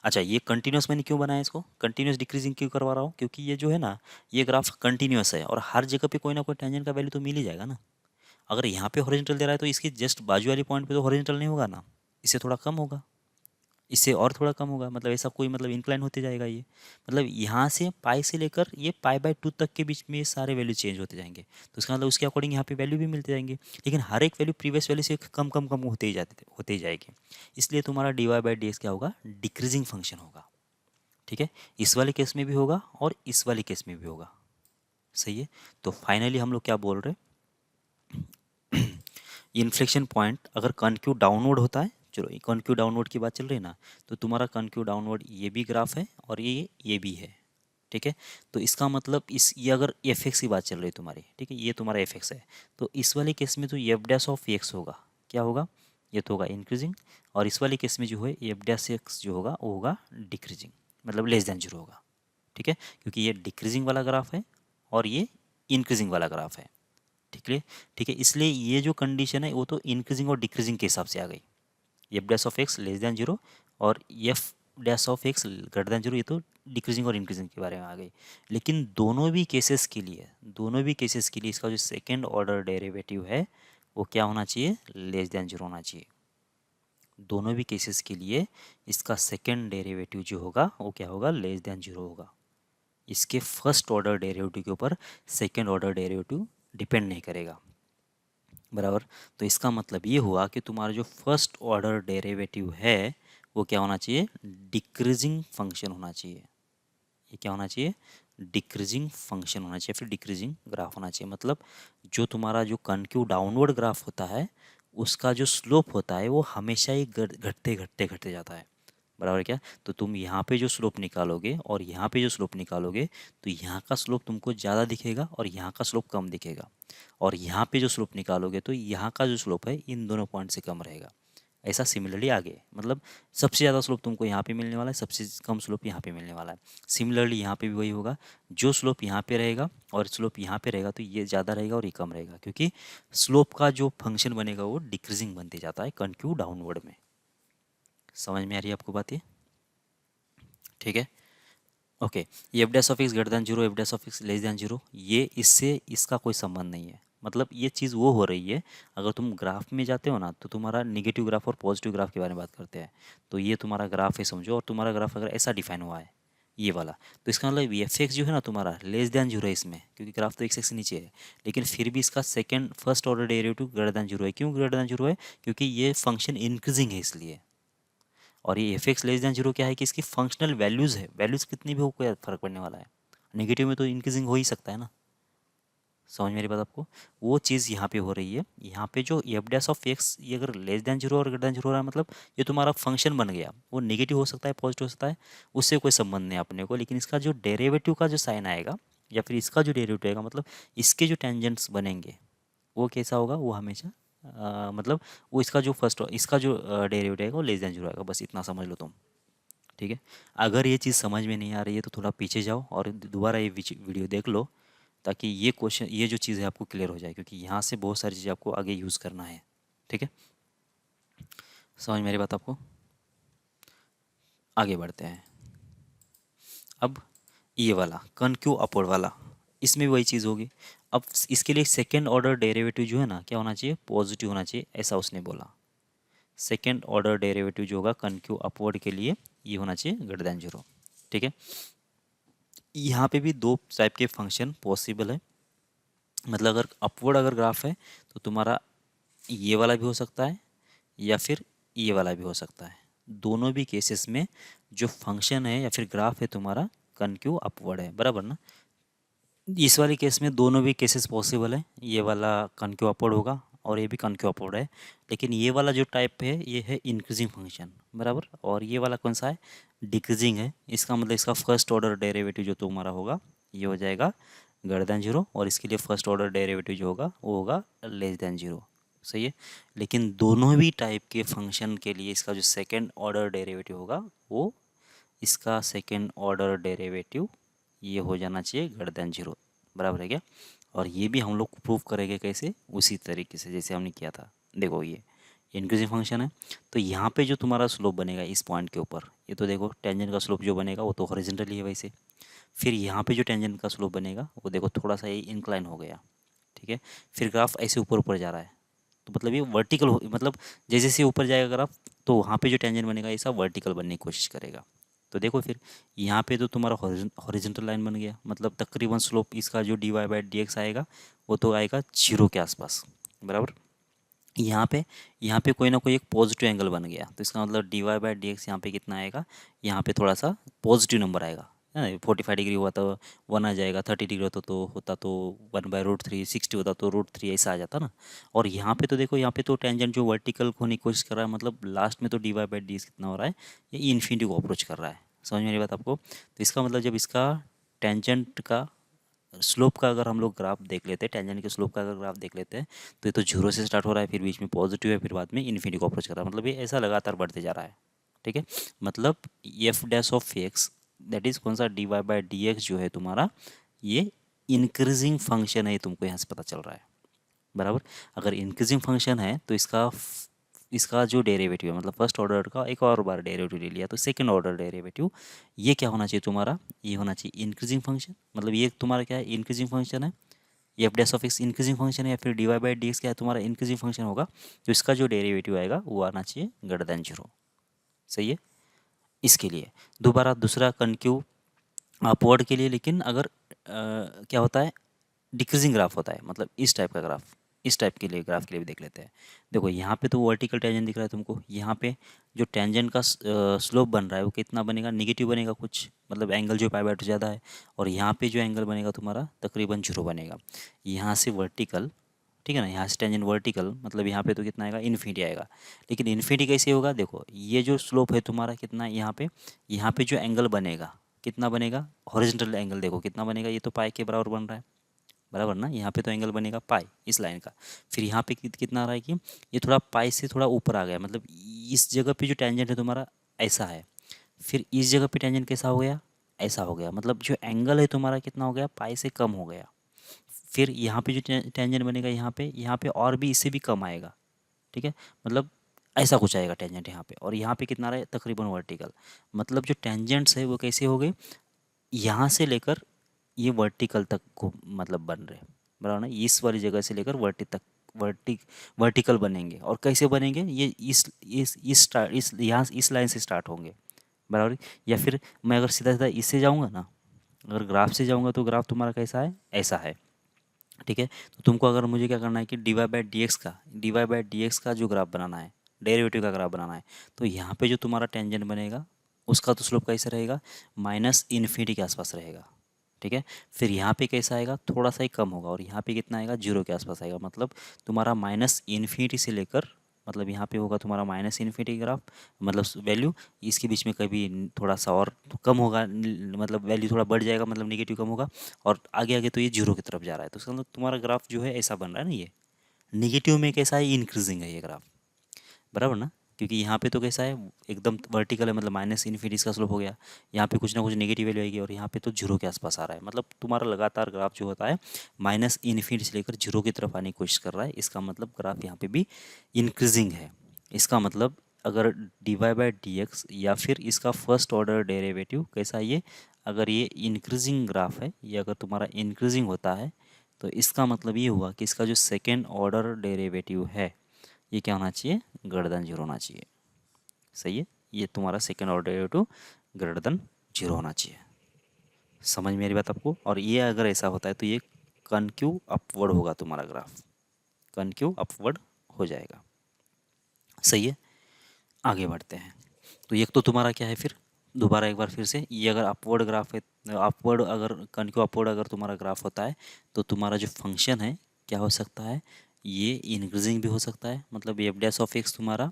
अच्छा ये कंटिन्यूस मैंने क्यों बनाया, इसको कंटिन्यूस डिक्रीजिंग क्यों करवा रहा हूँ, क्योंकि ये जो है ना ये ग्राफ कंटिन्यूस है, और हर जगह पे कोई ना कोई टेंजेंट का वैल्यू तो मिल ही जाएगा ना। अगर यहाँ पे हॉरिजॉन्टल दे रहा है तो इसके जस्ट बाजू वाली पॉइंट पे तो हॉरिजॉन्टल नहीं होगा ना, इससे थोड़ा कम होगा, इससे और थोड़ा कम होगा, मतलब ऐसा कोई मतलब इंक्लाइन होते जाएगा ये, मतलब यहाँ से पाई से लेकर ये पाई बाय टू तक के बीच में ये सारे वैल्यू चेंज होते जाएंगे, तो इसका मतलब उसके अकॉर्डिंग यहाँ पे वैल्यू भी मिलते जाएंगे, लेकिन हर एक वैल्यू प्रीवियस वैल्यू से कम कम कम होते ही होते ही जाएगी, इसलिए तुम्हारा d y by d x क्या होगा, डिक्रीजिंग फंक्शन होगा, ठीक है, इस वाले केस में भी होगा और इस वाले केस में भी होगा, सही है। तो फाइनली हम लोग क्या बोल रहे हैं, इन्फ्लेक्शन पॉइंट अगर कॉन्क्यू डाउनवर्ड होता है, चलो ये कॉन्क्यू डाउनवर्ड की बात चल रही है ना, तो तुम्हारा कॉन्क्यू डाउनवर्ड ये भी ग्राफ है और ये भी है, ठीक है, तो इसका मतलब इस ये अगर एफ एक्स की बात चल रही है तुम्हारी, ठीक है, ये तुम्हारा एफ एक्स है, तो इस वाले केस में तो एफ डैश ऑफ एक्स होगा, क्या होगा, ये तो होगा इंक्रीजिंग, और इस वाले केस में जो है एफ डैश एक्स जो होगा वो होगा डिक्रीजिंग, मतलब लेस देन जीरो होगा, ठीक है, क्योंकि ये डिक्रीजिंग वाला ग्राफ है और ये इंक्रीजिंग वाला ग्राफ है, ठीक है, ठीक है, इसलिए ये जो कंडीशन है वो तो इंक्रीजिंग और डिक्रीजिंग के हिसाब से आ गई, f dash of x less than zero और f dash of x greater than zero, ये तो डिक्रीजिंग और इंक्रीजिंग के बारे में आ गई, लेकिन दोनों भी केसेस के लिए इसका जो सेकेंड ऑर्डर डेरिवेटिव है वो क्या होना चाहिए, लेस देन जीरो होना चाहिए, दोनों भी केसेस के लिए इसका सेकेंड डेरिवेटिव जो होगा वो क्या होगा, लेस देन जीरो होगा, इसके फर्स्ट ऑर्डर डेरिवेटिव के ऊपर सेकेंड ऑर्डर डेरिवेटिव डिपेंड नहीं करेगा, बराबर। तो इसका मतलब ये हुआ कि तुम्हारा जो फर्स्ट ऑर्डर डेरिवेटिव है वो क्या होना चाहिए, डिक्रीजिंग फंक्शन होना चाहिए, ये क्या होना चाहिए, डिक्रीजिंग फंक्शन होना चाहिए, फिर डिक्रीजिंग ग्राफ होना चाहिए, मतलब जो तुम्हारा जो कनक्यू डाउनवर्ड ग्राफ होता है उसका जो स्लोप होता है वो हमेशा ही घटते घटते घटते जाता है, बराबर क्या? तो तुम यहाँ पे जो स्लोप निकालोगे और यहाँ पे जो स्लोप निकालोगे, तो यहाँ का स्लोप तुमको ज़्यादा दिखेगा और यहाँ का स्लोप कम दिखेगा, और यहाँ पे जो स्लोप निकालोगे तो यहाँ का जो स्लोप है इन दोनों पॉइंट से कम रहेगा। ऐसा सिमिलरली आगे, मतलब सबसे ज़्यादा स्लोप तुमको यहाँ पे मिलने वाला है, सबसे कम स्लोप यहाँ पे मिलने वाला है। सिमिलरली यहाँ पे भी वही होगा, जो स्लोप यहाँ पे रहेगा और स्लोप यहाँ पे रहेगा तो ये ज़्यादा रहेगा और ये कम रहेगा, क्योंकि स्लोप का जो फंक्शन बनेगा वो डिक्रीजिंग बनते जाता है कनक्यू डाउनवर्ड में। समझ में आ रही है आपको बात ये? ठीक है, ओके। ये F dash of x greater than zero, F dash of x less than zero, ये इससे इसका कोई संबंध नहीं है। मतलब ये चीज़ वो हो रही है, अगर तुम ग्राफ में जाते हो ना तो तुम्हारा निगेटिव ग्राफ और पॉजिटिव ग्राफ के बारे में बात करते हैं। तो ये तुम्हारा ग्राफ है समझो, और तुम्हारा ग्राफ अगर ऐसा डिफाइन हुआ है ये वाला, तो इसका मतलब एफ एक्स जो है ना तुम्हारा लेस दैन जीरो है इसमें, क्योंकि ग्राफ तो एक्स एक्स नीचे है, लेकिन फिर भी इसका second first order derivative greater than zero है। क्यों ग्रेटर दैन जीरो है? क्योंकि ये फंक्शन इंक्रीजिंग है इसलिए। और ये F x less than zero क्या है कि इसकी फंक्शनल वैल्यूज़ है, वैल्यूज़ कितनी भी हो कोई फर्क पड़ने वाला है। नेगेटिव में तो इंक्रीजिंग हो ही सकता है ना। समझ मेरी बात आपको? वो चीज़ यहाँ पे हो रही है। यहाँ पे जो एफ डैश ऑफ एक्स ये अगर लेस दैन जीरो और ग्रेटर दैन जीरो हो रहा है, मतलब ये तुम्हारा फंक्शन बन गया। वो नेगेटिव हो सकता है, पॉजिटिव हो सकता है, उससे कोई संबंध नहीं अपने को, लेकिन इसका जो डेरिवेटिव का जो साइन आएगा या फिर इसका जो डेरिवेटिव आएगा, मतलब इसके जो टेंजेंट्स बनेंगे वो कैसा होगा, वो हमेशा मतलब वो इसका जो फर्स्ट इसका जो डेरिवेटिव आएगा वो लेस दैन जीरो आएगा। बस इतना समझ लो तुम। ठीक है, अगर ये चीज़ समझ में नहीं आ रही है तो थोड़ा पीछे जाओ और दोबारा ये वीडियो देख लो, ताकि ये क्वेश्चन, ये जो चीज़ है आपको क्लियर हो जाए, क्योंकि यहाँ से बहुत सारी चीज़ें आपको आगे यूज़ करना है। ठीक है, समझ मेरी बात आपको? आगे बढ़ते हैं। अब ये वाला कनक्यू अपवर्ड वाला, इसमें भी वही चीज़ होगी। अब इसके लिए सेकेंड ऑर्डर डेरिवेटिव जो है ना, क्या होना चाहिए? पॉजिटिव होना चाहिए, ऐसा उसने बोला। सेकेंड ऑर्डर डेरिवेटिव जो होगा कनक्यू अपवर्ड के लिए ये होना चाहिए ग्रेटर दैन जीरो। ठीक है, यहाँ पे भी दो टाइप के फंक्शन पॉसिबल है। मतलब अगर अपवर्ड अगर ग्राफ है तो तुम्हारा ये वाला भी हो सकता है या फिर ये वाला भी हो सकता है। दोनों भी केसेस में जो फंक्शन है या फिर ग्राफ है तुम्हारा कनक्यू अपवर्ड है, बराबर ना। इस वाले केस में दोनों भी केसेस पॉसिबल है, ये वाला कनक्यू अपवर्ड होगा और ये भी कनक्यू अपवर्ड है। लेकिन ये वाला जो टाइप है ये है इंक्रीजिंग फंक्शन, बराबर, और ये वाला कौन सा है? डिक्रीजिंग है। इसका मतलब इसका फर्स्ट ऑर्डर डेरिवेटिव जो तुम्हारा होगा ये हो जाएगा ग्रेटर दैन जीरो, और इसके लिए फर्स्ट ऑर्डर डेरिवेटिव जो होगा वो होगा लेस दैन जीरो। सही है, लेकिन दोनों भी टाइप के फंक्शन के लिए इसका जो सेकेंड ऑर्डर डेरिवेटिव होगा वो, इसका सेकेंड ऑर्डर डेरिवेटिव ये हो जाना चाहिए ग्रेटर दैन जीरो, बराबर है क्या? और ये भी हम लोग प्रूव करेंगे कैसे? उसी तरीके से जैसे हमने किया था। देखो ये इंक्रीजिंग फंक्शन है, तो यहाँ पे जो तुम्हारा स्लोप बनेगा इस पॉइंट के ऊपर, ये तो देखो टेंजेंट का स्लोप जो बनेगा वो तो हॉरिजॉन्टली है वैसे। फिर यहाँ पे जो टेंजेंट का स्लोप बनेगा वो देखो थोड़ा सा ये इंक्लाइन हो गया। ठीक है, फिर ग्राफ ऐसे ऊपर ऊपर जा रहा है, तो मतलब ये वर्टिकल मतलब जैसे जैसे ऊपर जाएगा ग्राफ तो वहाँ पे जो टेंजेंट बनेगा ऐसा वर्टिकल बनने की कोशिश करेगा। तो देखो फिर यहाँ पे तो तुम्हारा हॉरिजॉन्टल लाइन बन गया, मतलब तकरीबन स्लोप इसका जो d y by d x आएगा वो तो आएगा जीरो के आसपास, बराबर। यहाँ पे कोई ना कोई एक पॉजिटिव एंगल बन गया, तो इसका मतलब d y by d x यहाँ पे कितना आएगा? यहाँ पे थोड़ा सा पॉजिटिव नंबर आएगा, है ना। 45 डिग्री हुआ तो 1 आ जाएगा, 30 डिग्री होता तो 1/√3, 60 होता तो √3, ऐसा आ जाता ना। और यहाँ पे तो देखो, यहाँ पे तो टेंजेंट जो वर्टिकल होने की कोशिश कर रहा है, मतलब लास्ट में तो d y by d x कितना हो रहा है? ये इन्फिनिटी को अप्रोच कर रहा है। समझ में मेरी बात आपको? तो इसका मतलब जब इसका टेंजेंट का स्लोप का अगर हम लोग ग्राफ देख लेते हैं, टेंजेंट के स्लोप का अगर ग्राफ देख लेते हैं, तो ये तो जीरो से स्टार्ट हो रहा है, फिर बीच में पॉजिटिव है, फिर बाद में इन्फिनिटी को अप्रोच कर रहा है, मतलब ये ऐसा लगातार बढ़ते जा रहा है। ठीक है, मतलब f dash of x that is कौन सा? D y by d x जो है तुम्हारा ये इंक्रीजिंग फंक्शन है, तुमको यहाँ से पता चल रहा है, बराबर। अगर इंक्रीजिंग फंक्शन है तो इसका जो डेरिवेटिव है, मतलब फर्स्ट ऑर्डर का एक और बार डेरिवेटिव ले लिया तो सेकंड ऑर्डर डेरिवेटिव ये क्या होना चाहिए तुम्हारा? ये होना चाहिए इंक्रीजिंग फंक्शन। मतलब ये तुम्हारा क्या है? इंक्रीजिंग फंक्शन है। F dash of x increasing function है, या फिर d y by d x क्या है तुम्हारा? इंक्रीजिंग फंक्शन होगा। तो इसका जो डेरिवेटिव आएगा वो आना चाहिए ग्रेटर दैन जीरो। सही है, इसके लिए दोबारा दूसरा कनक्यू अपवर्ड के लिए, लेकिन अगर क्या होता है? डिक्रीजिंग ग्राफ होता है, मतलब इस टाइप का ग्राफ, इस टाइप के लिए ग्राफ के लिए भी देख लेते हैं। देखो यहाँ पे तो वर्टिकल टेंजेंट दिख रहा है तुमको, यहाँ पे जो टेंजेंट का स्लोप बन रहा है वो कितना बनेगा? निगेटिव बनेगा कुछ, मतलब एंगल जो पाई/2 ज़्यादा है, और यहाँ पे जो एंगल बनेगा तुम्हारा तकरीबन जीरो बनेगा। यहाँ से वर्टिकल, ठीक है ना। यहाँ से टेंजेंट वर्टिकल मतलब यहाँ पे तो कितना आएगा, इन्फिनिटी आएगा। लेकिन इन्फिनिटी कैसे होगा, देखो ये जो स्लोप है तुम्हारा कितना है यहाँ पे जो एंगल बनेगा कितना बनेगा, हॉरिजॉन्टल एंगल देखो कितना बनेगा, ये तो पाई के बराबर बन रहा है, बराबर ना। यहाँ पे तो एंगल बनेगा पाई इस लाइन का। फिर यहाँ पे कितना आ रहा है कि ये थोड़ा पाई से थोड़ा ऊपर आ गया, मतलब इस जगह पे जो टेंजेंट है तुम्हारा ऐसा है, फिर इस जगह पे टेंजेंट कैसा हो गया, ऐसा हो गया, मतलब जो एंगल है तुम्हारा कितना हो गया, पाई से कम हो गया। फिर यहाँ पे जो टेंजेंट बनेगा यहाँ पे और भी इससे भी कम आएगा, ठीक है। मतलब ऐसा कुछ आएगा टेंजेंट यहाँ पे, और यहाँ पे कितना रहा है, तकरीबन वर्टिकल। मतलब जो टेंजेंट्स है वो कैसे हो गए, यहाँ से लेकर ये वर्टिकल तक को मतलब बन रहे, बराबर ना। इस वाली जगह से लेकर वर्टिकल बनेंगे। और कैसे बनेंगे, ये इस यहाँ इस लाइन से स्टार्ट होंगे, बराबर। या फिर मैं अगर सीधा सीधा इससे जाऊँगा ना, अगर ग्राफ से जाऊँगा तो ग्राफ तुम्हारा कैसा है, ऐसा है, ठीक है। तो तुमको अगर मुझे क्या करना है कि dy/dx का जो ग्राफ बनाना है, डेरिवेटिव का ग्राफ बनाना है, तो यहाँ पे जो तुम्हारा टेंजेंट बनेगा उसका तो स्लोप कैसे रहेगा, माइनस इन्फिनिटी के आसपास रहेगा, ठीक है। फिर यहाँ पे कैसा आएगा, थोड़ा सा ही कम होगा, और यहाँ पे कितना आएगा, जीरो के आसपास आएगा। मतलब तुम्हारा माइनस इन्फिनिटी से लेकर, मतलब यहाँ पे होगा तुम्हारा माइनस इन्फिनिटी ग्राफ, मतलब वैल्यू, इसके बीच में कभी थोड़ा सा और कम होगा, मतलब वैल्यू थोड़ा बढ़ जाएगा, मतलब नेगेटिव कम होगा, और आगे आगे तो ये जीरो की तरफ जा रहा है। तो इसका मतलब तुम्हारा ग्राफ जो है ऐसा बन रहा है ना, ये निगेटिव में कैसा है, इंक्रीजिंग है ये ग्राफ, बराबर ना। क्योंकि यहाँ पे तो कैसा है, एकदम वर्टिकल है, मतलब माइनस इन्फिनिटी का स्लोप हो गया। यहाँ पे कुछ ना कुछ नेगेटिव वैल्यू आएगी, और यहाँ पे तो जीरो के आसपास आ रहा है। मतलब तुम्हारा लगातार ग्राफ जो होता है माइनस इन्फिनिटी से लेकर जीरो की तरफ आने की कोशिश कर रहा है। इसका मतलब ग्राफ यहाँ पे भी इंक्रीजिंग है। इसका मतलब अगर dy/dx या फिर इसका फर्स्ट ऑर्डर डेरिवेटिव कैसा है ये, अगर ये इंक्रीजिंग ग्राफ है, ये अगर तुम्हारा इंक्रीजिंग होता है, तो इसका मतलब ये हुआ कि इसका जो सेकेंड ऑर्डर डेरिवेटिव है ये क्या होना चाहिए, ग्रेटर देन जीरो होना चाहिए। सही है, ये तुम्हारा second order derivative greater than zero होना चाहिए। समझ में मेरी बात आपको। और ये अगर ऐसा होता है तो ये कनक्यू अपवर्ड होगा, तुम्हारा ग्राफ कनक्यू अपवर्ड हो जाएगा। सही है, आगे बढ़ते हैं। तो ये तो तुम्हारा क्या है, फिर दोबारा एक बार फिर से, ये अगर अपवर्ड ग्राफ है, अपवर्ड अगर कनक्यू अपवर्ड अगर तुम्हारा ग्राफ होता है, तो तुम्हारा जो फंक्शन है क्या हो सकता है, ये इंक्रीजिंग भी हो सकता है, मतलब एफ डैश ऑफ एक्स तुम्हारा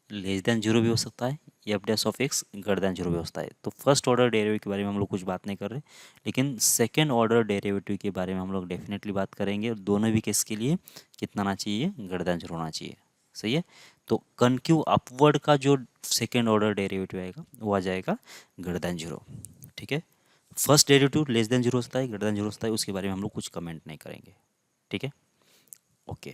लेस देन जीरो भी हो सकता है, f dash of x greater than zero भी हो सकता है। तो फर्स्ट ऑर्डर डेरिवेटिव के बारे में हम लोग कुछ बात नहीं कर रहे, लेकिन सेकेंड ऑर्डर डेरिवेटिव के बारे में हम लोग डेफिनेटली बात करेंगे। दोनों भी केस के लिए कितना आना चाहिए, ग्रेटर देन जीरो होना चाहिए। सही है, तो कनक्यू अपवर्ड का जो सेकेंड ऑर्डर डेरिवेटिव आएगा वो आ जाएगा ग्रेटर देन जीरो, ठीक है। First derivative less than zero होता है, ग्रेटर देन जीरो होता है, उसके बारे में हम लोग कुछ कमेंट नहीं करेंगे, ठीक है। ओके,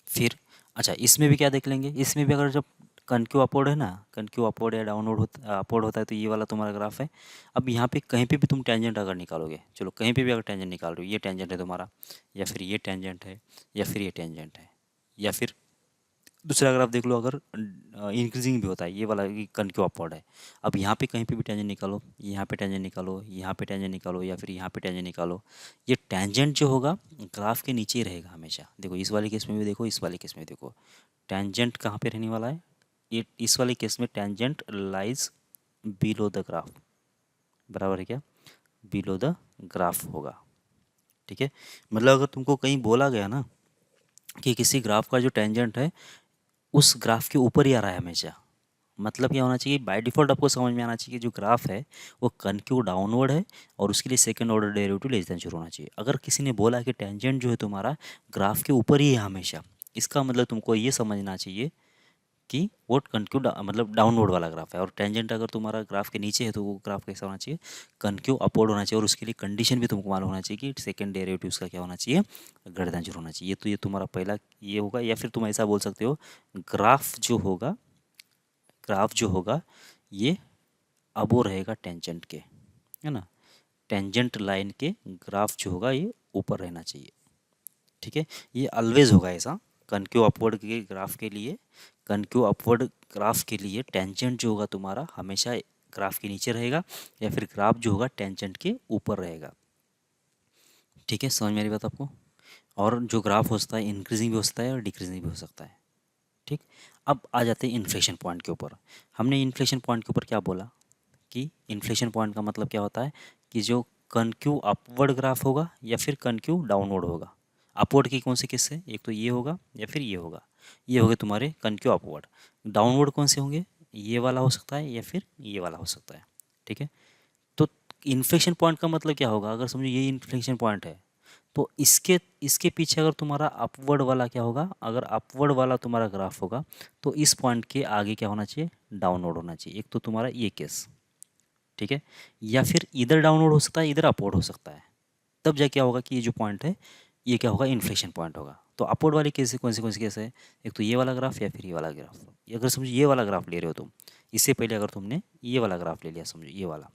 फिर अच्छा इसमें भी क्या देख लेंगे, इसमें भी अगर जब कनक्यू अपवर्ड है ना, कनक्यू अपवर्ड या डाउनवर्ड होता अपवर्ड होता है, तो ये वाला तुम्हारा ग्राफ है। अब यहाँ पे कहीं पे भी तुम टेंजेंट अगर निकालोगे, चलो कहीं पे भी अगर टेंजेंट निकाल रहे हो, ये टेंजेंट है तुम्हारा, या फिर ये टेंजेंट है, या फिर ये टेंजेंट है, या फिर दूसरा अगर आप देख लो, अगर इंक्रीजिंग भी होता है, ये वाला कनक्यू अपवर्ड है। अब यहाँ पे कहीं पे भी टेंजेंट निकालो, यहाँ पे टेंजेंट निकालो, यहाँ पे टेंजेंट निकालो, या फिर यहाँ पे टेंजेंट निकालो, ये टेंजेंट जो होगा ग्राफ के नीचे ही रहेगा हमेशा। देखो इस वाले केस में भी देखो, इस वाले केस में देखो, टेंजेंट कहाँ पे रहने वाला है, ये इस वाले केस में tangent lies below the graph, बराबर है क्या, बिलो द ग्राफ होगा, ठीक है। मतलब अगर तुमको कहीं बोला गया ना कि किसी ग्राफ का जो टेंजेंट है उस ग्राफ के ऊपर ही आ रहा है हमेशा, मतलब क्या होना चाहिए, बाय डिफ़ॉल्ट आपको समझ में आना चाहिए कि जो ग्राफ है वो कनक्यू डाउनवर्ड है, और उसके लिए second order derivative less than zero होना चाहिए। अगर किसी ने बोला कि टेंजेंट जो है तुम्हारा ग्राफ के ऊपर ही है हमेशा, इसका मतलब तुमको ये समझना चाहिए कि वो कनक्यू मतलब डाउनवर्ड वाला ग्राफ है। और टेंजेंट अगर तुम्हारा ग्राफ के नीचे है तो वो ग्राफ कैसा होना चाहिए, कनक्यू अपवर्ड होना चाहिए। और उसके लिए कंडीशन भी तुमको मालूम होना चाहिए कि सेकंड डेरिवेटिव उसका क्या होना चाहिए, ग्रेटर देन जीरो होना चाहिए। तो ये तुम्हारा पहला ये होगा, या फिर तुम ऐसा बोल सकते हो, ग्राफ जो होगा, ग्राफ जो होगा ये अब वो रहेगा टेंजेंट के, है ना, टेंजेंट लाइन के ग्राफ जो होगा ये ऊपर रहना चाहिए, ठीक है। ये ऑलवेज होगा ऐसा, कनक्यू अपवर्ड के ग्राफ के लिए, कनक्यू अपवर्ड ग्राफ के लिए टेंजेंट जो होगा तुम्हारा हमेशा ग्राफ के नीचे रहेगा, या फिर ग्राफ जो होगा टेंजेंट के ऊपर रहेगा, ठीक है। समझ में आ रही बात आपको। और जो ग्राफ होता है इंक्रीजिंग भी हो सकता है और डिक्रीजिंग भी हो सकता है, ठीक। अब आ जाते हैं इन्फ्लेशन पॉइंट के ऊपर। हमने इन्फ्लेशन पॉइंट के ऊपर क्या बोला कि इन्फ्लेशन पॉइंट का मतलब क्या होता है कि जो कनक्यू अपवर्ड ग्राफ होगा या फिर कनक्यू डाउनवर्ड होगा। अपवर्ड की कौन सी केस है, एक तो ये होगा या फिर ये होगा, ये हो गए तुम्हारे कनक्यू अपवर्ड। डाउनवर्ड कौन से होंगे, ये वाला हो सकता है या फिर ये वाला हो सकता है, ठीक है। तो इन्फ्लेक्शन पॉइंट का मतलब क्या होगा, अगर समझो ये इन्फ्लेक्शन पॉइंट है तो इसके इसके पीछे अगर तुम्हारा अपवर्ड वाला क्या होगा, अगर अपवर्ड वाला तुम्हारा ग्राफ होगा तो इस पॉइंट के आगे क्या होना चाहिए, डाउनवर्ड होना चाहिए। एक तो तुम्हारा ये केस, ठीक है, या फिर इधर डाउनवर्ड हो सकता है इधर अपवर्ड हो सकता है, तब जा क्या होगा कि ये जो पॉइंट है ये क्या होगा, इन्फ्लेक्शन पॉइंट होगा। तो अपवर्ड वाले केस कौन सी केस है, एक तो ये वाला ग्राफ या फिर ये वाला ग्राफ। ये अगर समझो ये वाला ग्राफ ले रहे हो तुम, इससे पहले अगर तुमने ये वाला ग्राफ ले लिया समझो ये वाला,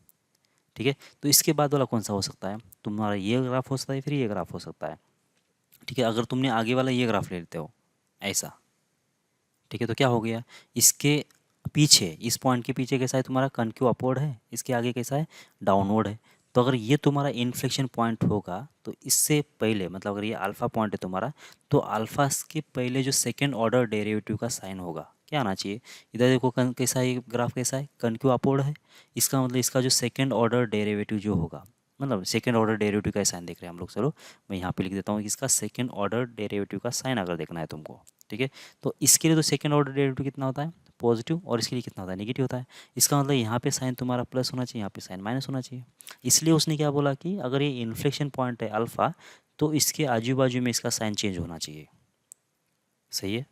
ठीक है, तो इसके बाद वाला कौन सा हो सकता है, तुम्हारा ये ग्राफ हो सकता है फिर ये ग्राफ हो सकता है, ठीक है। अगर तुमने आगे वाला ये ग्राफ ले लेते हो ऐसा, ठीक है, तो क्या हो गया, इसके पीछे इस पॉइंट के पीछे कैसा है तुम्हारा कनक्यू अपवर्ड है, इसके आगे कैसा है डाउनवर्ड है। तो अगर ये तुम्हारा इन्फ्लेक्शन पॉइंट होगा तो इससे पहले मतलब अगर ये अल्फा पॉइंट है तुम्हारा, तो अल्फा के पहले जो सेकेंड ऑर्डर डेरिवेटिव का साइन होगा क्या आना चाहिए, इधर देखो कैसा है ग्राफ, कैसा है कनक्यू अपवर्ड है, इसका मतलब इसका जो सेकेंड ऑर्डर डेरिवेटिव जो होगा, मतलब सेकेंड ऑर्डर डेरिवेटिव का साइन देख रहे हैं हम लोग, चलो मैं यहाँ पे लिख देता हूँ कि इसका सेकेंड ऑर्डर डेरिवेटिव का साइन अगर देखना है तुमको, ठीक है। तो इसके लिए तो सेकेंड ऑर्डर डेरिवेटिव कितना होता है पॉजिटिव, और इसके लिए कितना होता है नेगेटिव होता है। इसका मतलब यहाँ पे साइन तुम्हारा प्लस होना चाहिए, यहाँ पे साइन माइनस होना चाहिए। इसलिए उसने क्या बोला कि अगर ये इन्फ्लेक्शन पॉइंट है अल्फा, तो इसके आजू बाजू में इसका साइन चेंज होना चाहिए, सही है।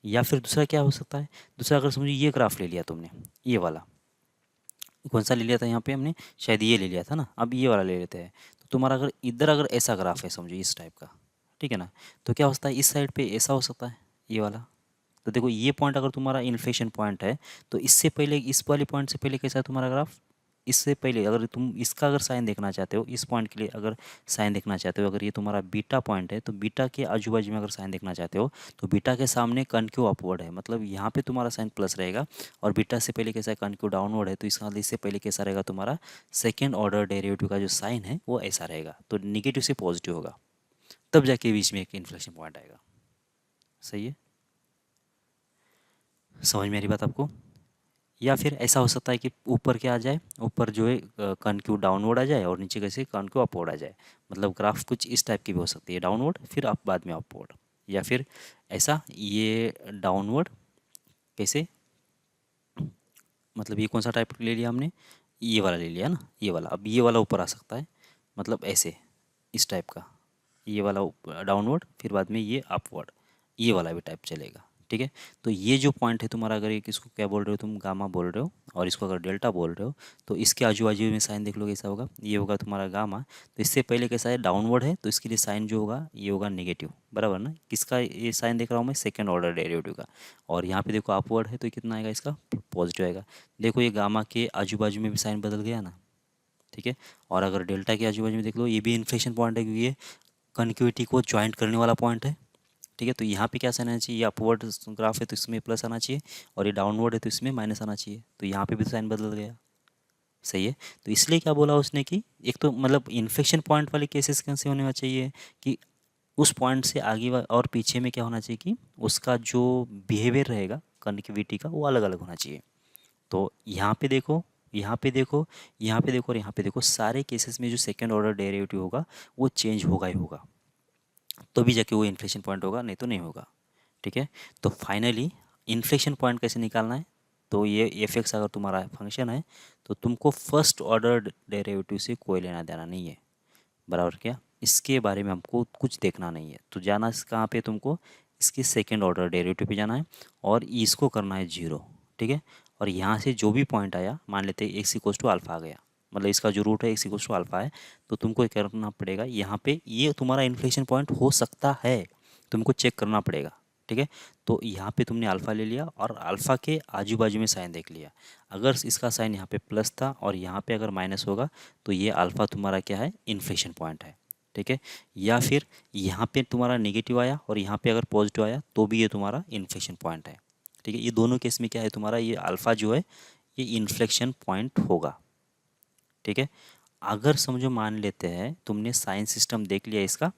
या फिर दूसरा क्या हो सकता है, दूसरा अगर समझो ये ग्राफ ले लिया तुमने, ये वाला कौन सा ले लिया था यहाँ पे हमने, शायद ये ले लिया था ना, अब ये वाला ले लेते हैं। तो तुम्हारा अगर इधर अगर ऐसा ग्राफ है समझो इस टाइप का, ठीक है ना, तो क्या होता है इस साइड पे ऐसा हो सकता है ये वाला। तो देखो ये पॉइंट अगर तुम्हारा इन्फ्लेशन पॉइंट है तो इससे पहले इस वाले पॉइंट से पहले कैसा है तुम्हारा ग्राफ, इससे पहले अगर तुम इसका अगर साइन देखना चाहते हो, इस पॉइंट के लिए अगर साइन देखना चाहते हो, अगर ये तुम्हारा बीटा पॉइंट है तो बीटा के आजू बाजू में अगर साइन देखना चाहते हो तो बीटा के सामने कनक्यू अपवर्ड है, मतलब यहाँ पे तुम्हारा साइन प्लस रहेगा, और बीटा से पहले कैसा है कनक्यू डाउनवर्ड है, तो इसका मतलब इससे पहले कैसा रहेगा तुम्हारा सेकेंड ऑर्डर डेरिवेटिव का जो साइन है वो ऐसा रहेगा, तो निगेटिव से पॉजिटिव होगा, तब जाके बीच में एक इन्फ्लेक्शन पॉइंट आएगा, सही है। समझ में आ रही बात आपको। या फिर ऐसा हो सकता है कि ऊपर क्या आ जाए, ऊपर जो है कनक्यू डाउनवर्ड आ जाए और नीचे कैसे कनक्यू अपवर्ड आ जाए, मतलब ग्राफ कुछ इस टाइप की भी हो सकती है, डाउनवर्ड फिर अप बाद में अपवर्ड, या फिर ऐसा ये डाउनवर्ड कैसे, मतलब ये कौन सा टाइप ले लिया हमने, ये वाला ले लिया ना, ये वाला, अब ये वाला ऊपर आ सकता है, मतलब ऐसे इस टाइप का, ये वाला डाउनवर्ड फिर बाद में ये अपवर्ड, ये वाला भी टाइप चलेगा, ठीक है। तो ये जो पॉइंट है तुम्हारा, अगर एक इसको क्या बोल रहे हो तुम गामा बोल रहे हो और इसको अगर डेल्टा बोल रहे हो, तो इसके आजू बाजू में साइन देख लो कैसा होगा, ये होगा तुम्हारा गामा, तो इससे पहले कैसा है डाउनवर्ड है, तो इसके लिए साइन जो होगा ये होगा नेगेटिव, बराबर ना, किसका ये साइन देख रहा हूँ मैं सेकेंड ऑर्डर डेरिवेटिव का, और यहाँ पे देखो अपवर्ड है तो कितना आएगा इसका पॉजिटिव आएगा। देखो ये गामा के आजू बाजू में भी साइन बदल गया ना, ठीक है। और अगर डेल्टा के आजू बाजू में देख लो ये भी इन्फ्लेशन पॉइंट है, क्योंकि ये कन्क्यूटी को ज्वाइंट करने वाला पॉइंट है, ठीक है। तो यहाँ पे क्या साइन आना चाहिए, ये अपवर्ड ग्राफ है तो इसमें प्लस आना चाहिए, और ये डाउनवर्ड है तो इसमें माइनस आना चाहिए, तो यहाँ पे भी साइन बदल गया, सही है। तो इसलिए क्या बोला उसने कि एक तो मतलब इन्फेक्शन पॉइंट वाले केसेस कैसे होने चाहिए कि उस पॉइंट से आगे और पीछे में क्या होना चाहिए कि उसका जो बिहेवियर रहेगा कन्विटी का वो अलग अलग होना चाहिए। तो यहाँ पे देखो, यहाँ पे देखो, यहाँ पे देखो और यहाँ पे देखो, सारे केसेस में जो सेकेंड ऑर्डर डेरिवेटिव होगा वो चेंज होगा ही होगा, तो भी जाके वो इन्फ्लेशन पॉइंट होगा, नहीं तो नहीं होगा, ठीक है। तो फाइनली इन्फ्लेशन पॉइंट कैसे निकालना है, तो ये एफ एक्स अगर तुम्हारा फंक्शन है तो तुमको फर्स्ट ऑर्डर डेरिवेटिव से कोई लेना देना नहीं है, बराबर क्या, इसके बारे में हमको कुछ देखना नहीं है। तो जाना कहाँ पे तुमको, इसके सेकेंड ऑर्डर डेरिवेटिव पे जाना है और इसको करना है जीरो, ठीक है। और यहाँ से जो भी पॉइंट आया, मान लेते हैं एक्स इक्वल्स टू अल्फा आ गया, मतलब इसका जो रूट है एक्स इक्वल्स टू अल्फा है, तो तुमको क्या करना पड़ेगा, यहाँ पे ये तुम्हारा इन्फ्लेशन पॉइंट हो सकता है, तुमको चेक करना पड़ेगा, ठीक है। तो यहाँ पे तुमने अल्फ़ा ले लिया और अल्फ़ा के आजू बाजू में साइन देख लिया, अगर इसका साइन यहाँ पे प्लस था और यहाँ पे अगर माइनस होगा तो ये अल्फ़ा तुम्हारा क्या है, इन्फ्लेशन पॉइंट है, ठीक है। या फिर यहाँ पे तुम्हारा नेगेटिव आया और यहाँ पे अगर पॉजिटिव आया तो भी ये तुम्हारा इन्फ्लेशन पॉइंट है, ठीक है। ये दोनों केस में क्या है तुम्हारा, ये अल्फ़ा जो है ये इन्फ्लेक्शन पॉइंट होगा, ठीक है। अगर समझो मान लेते हैं तुमने साइन सिस्टम देख लिया इसका,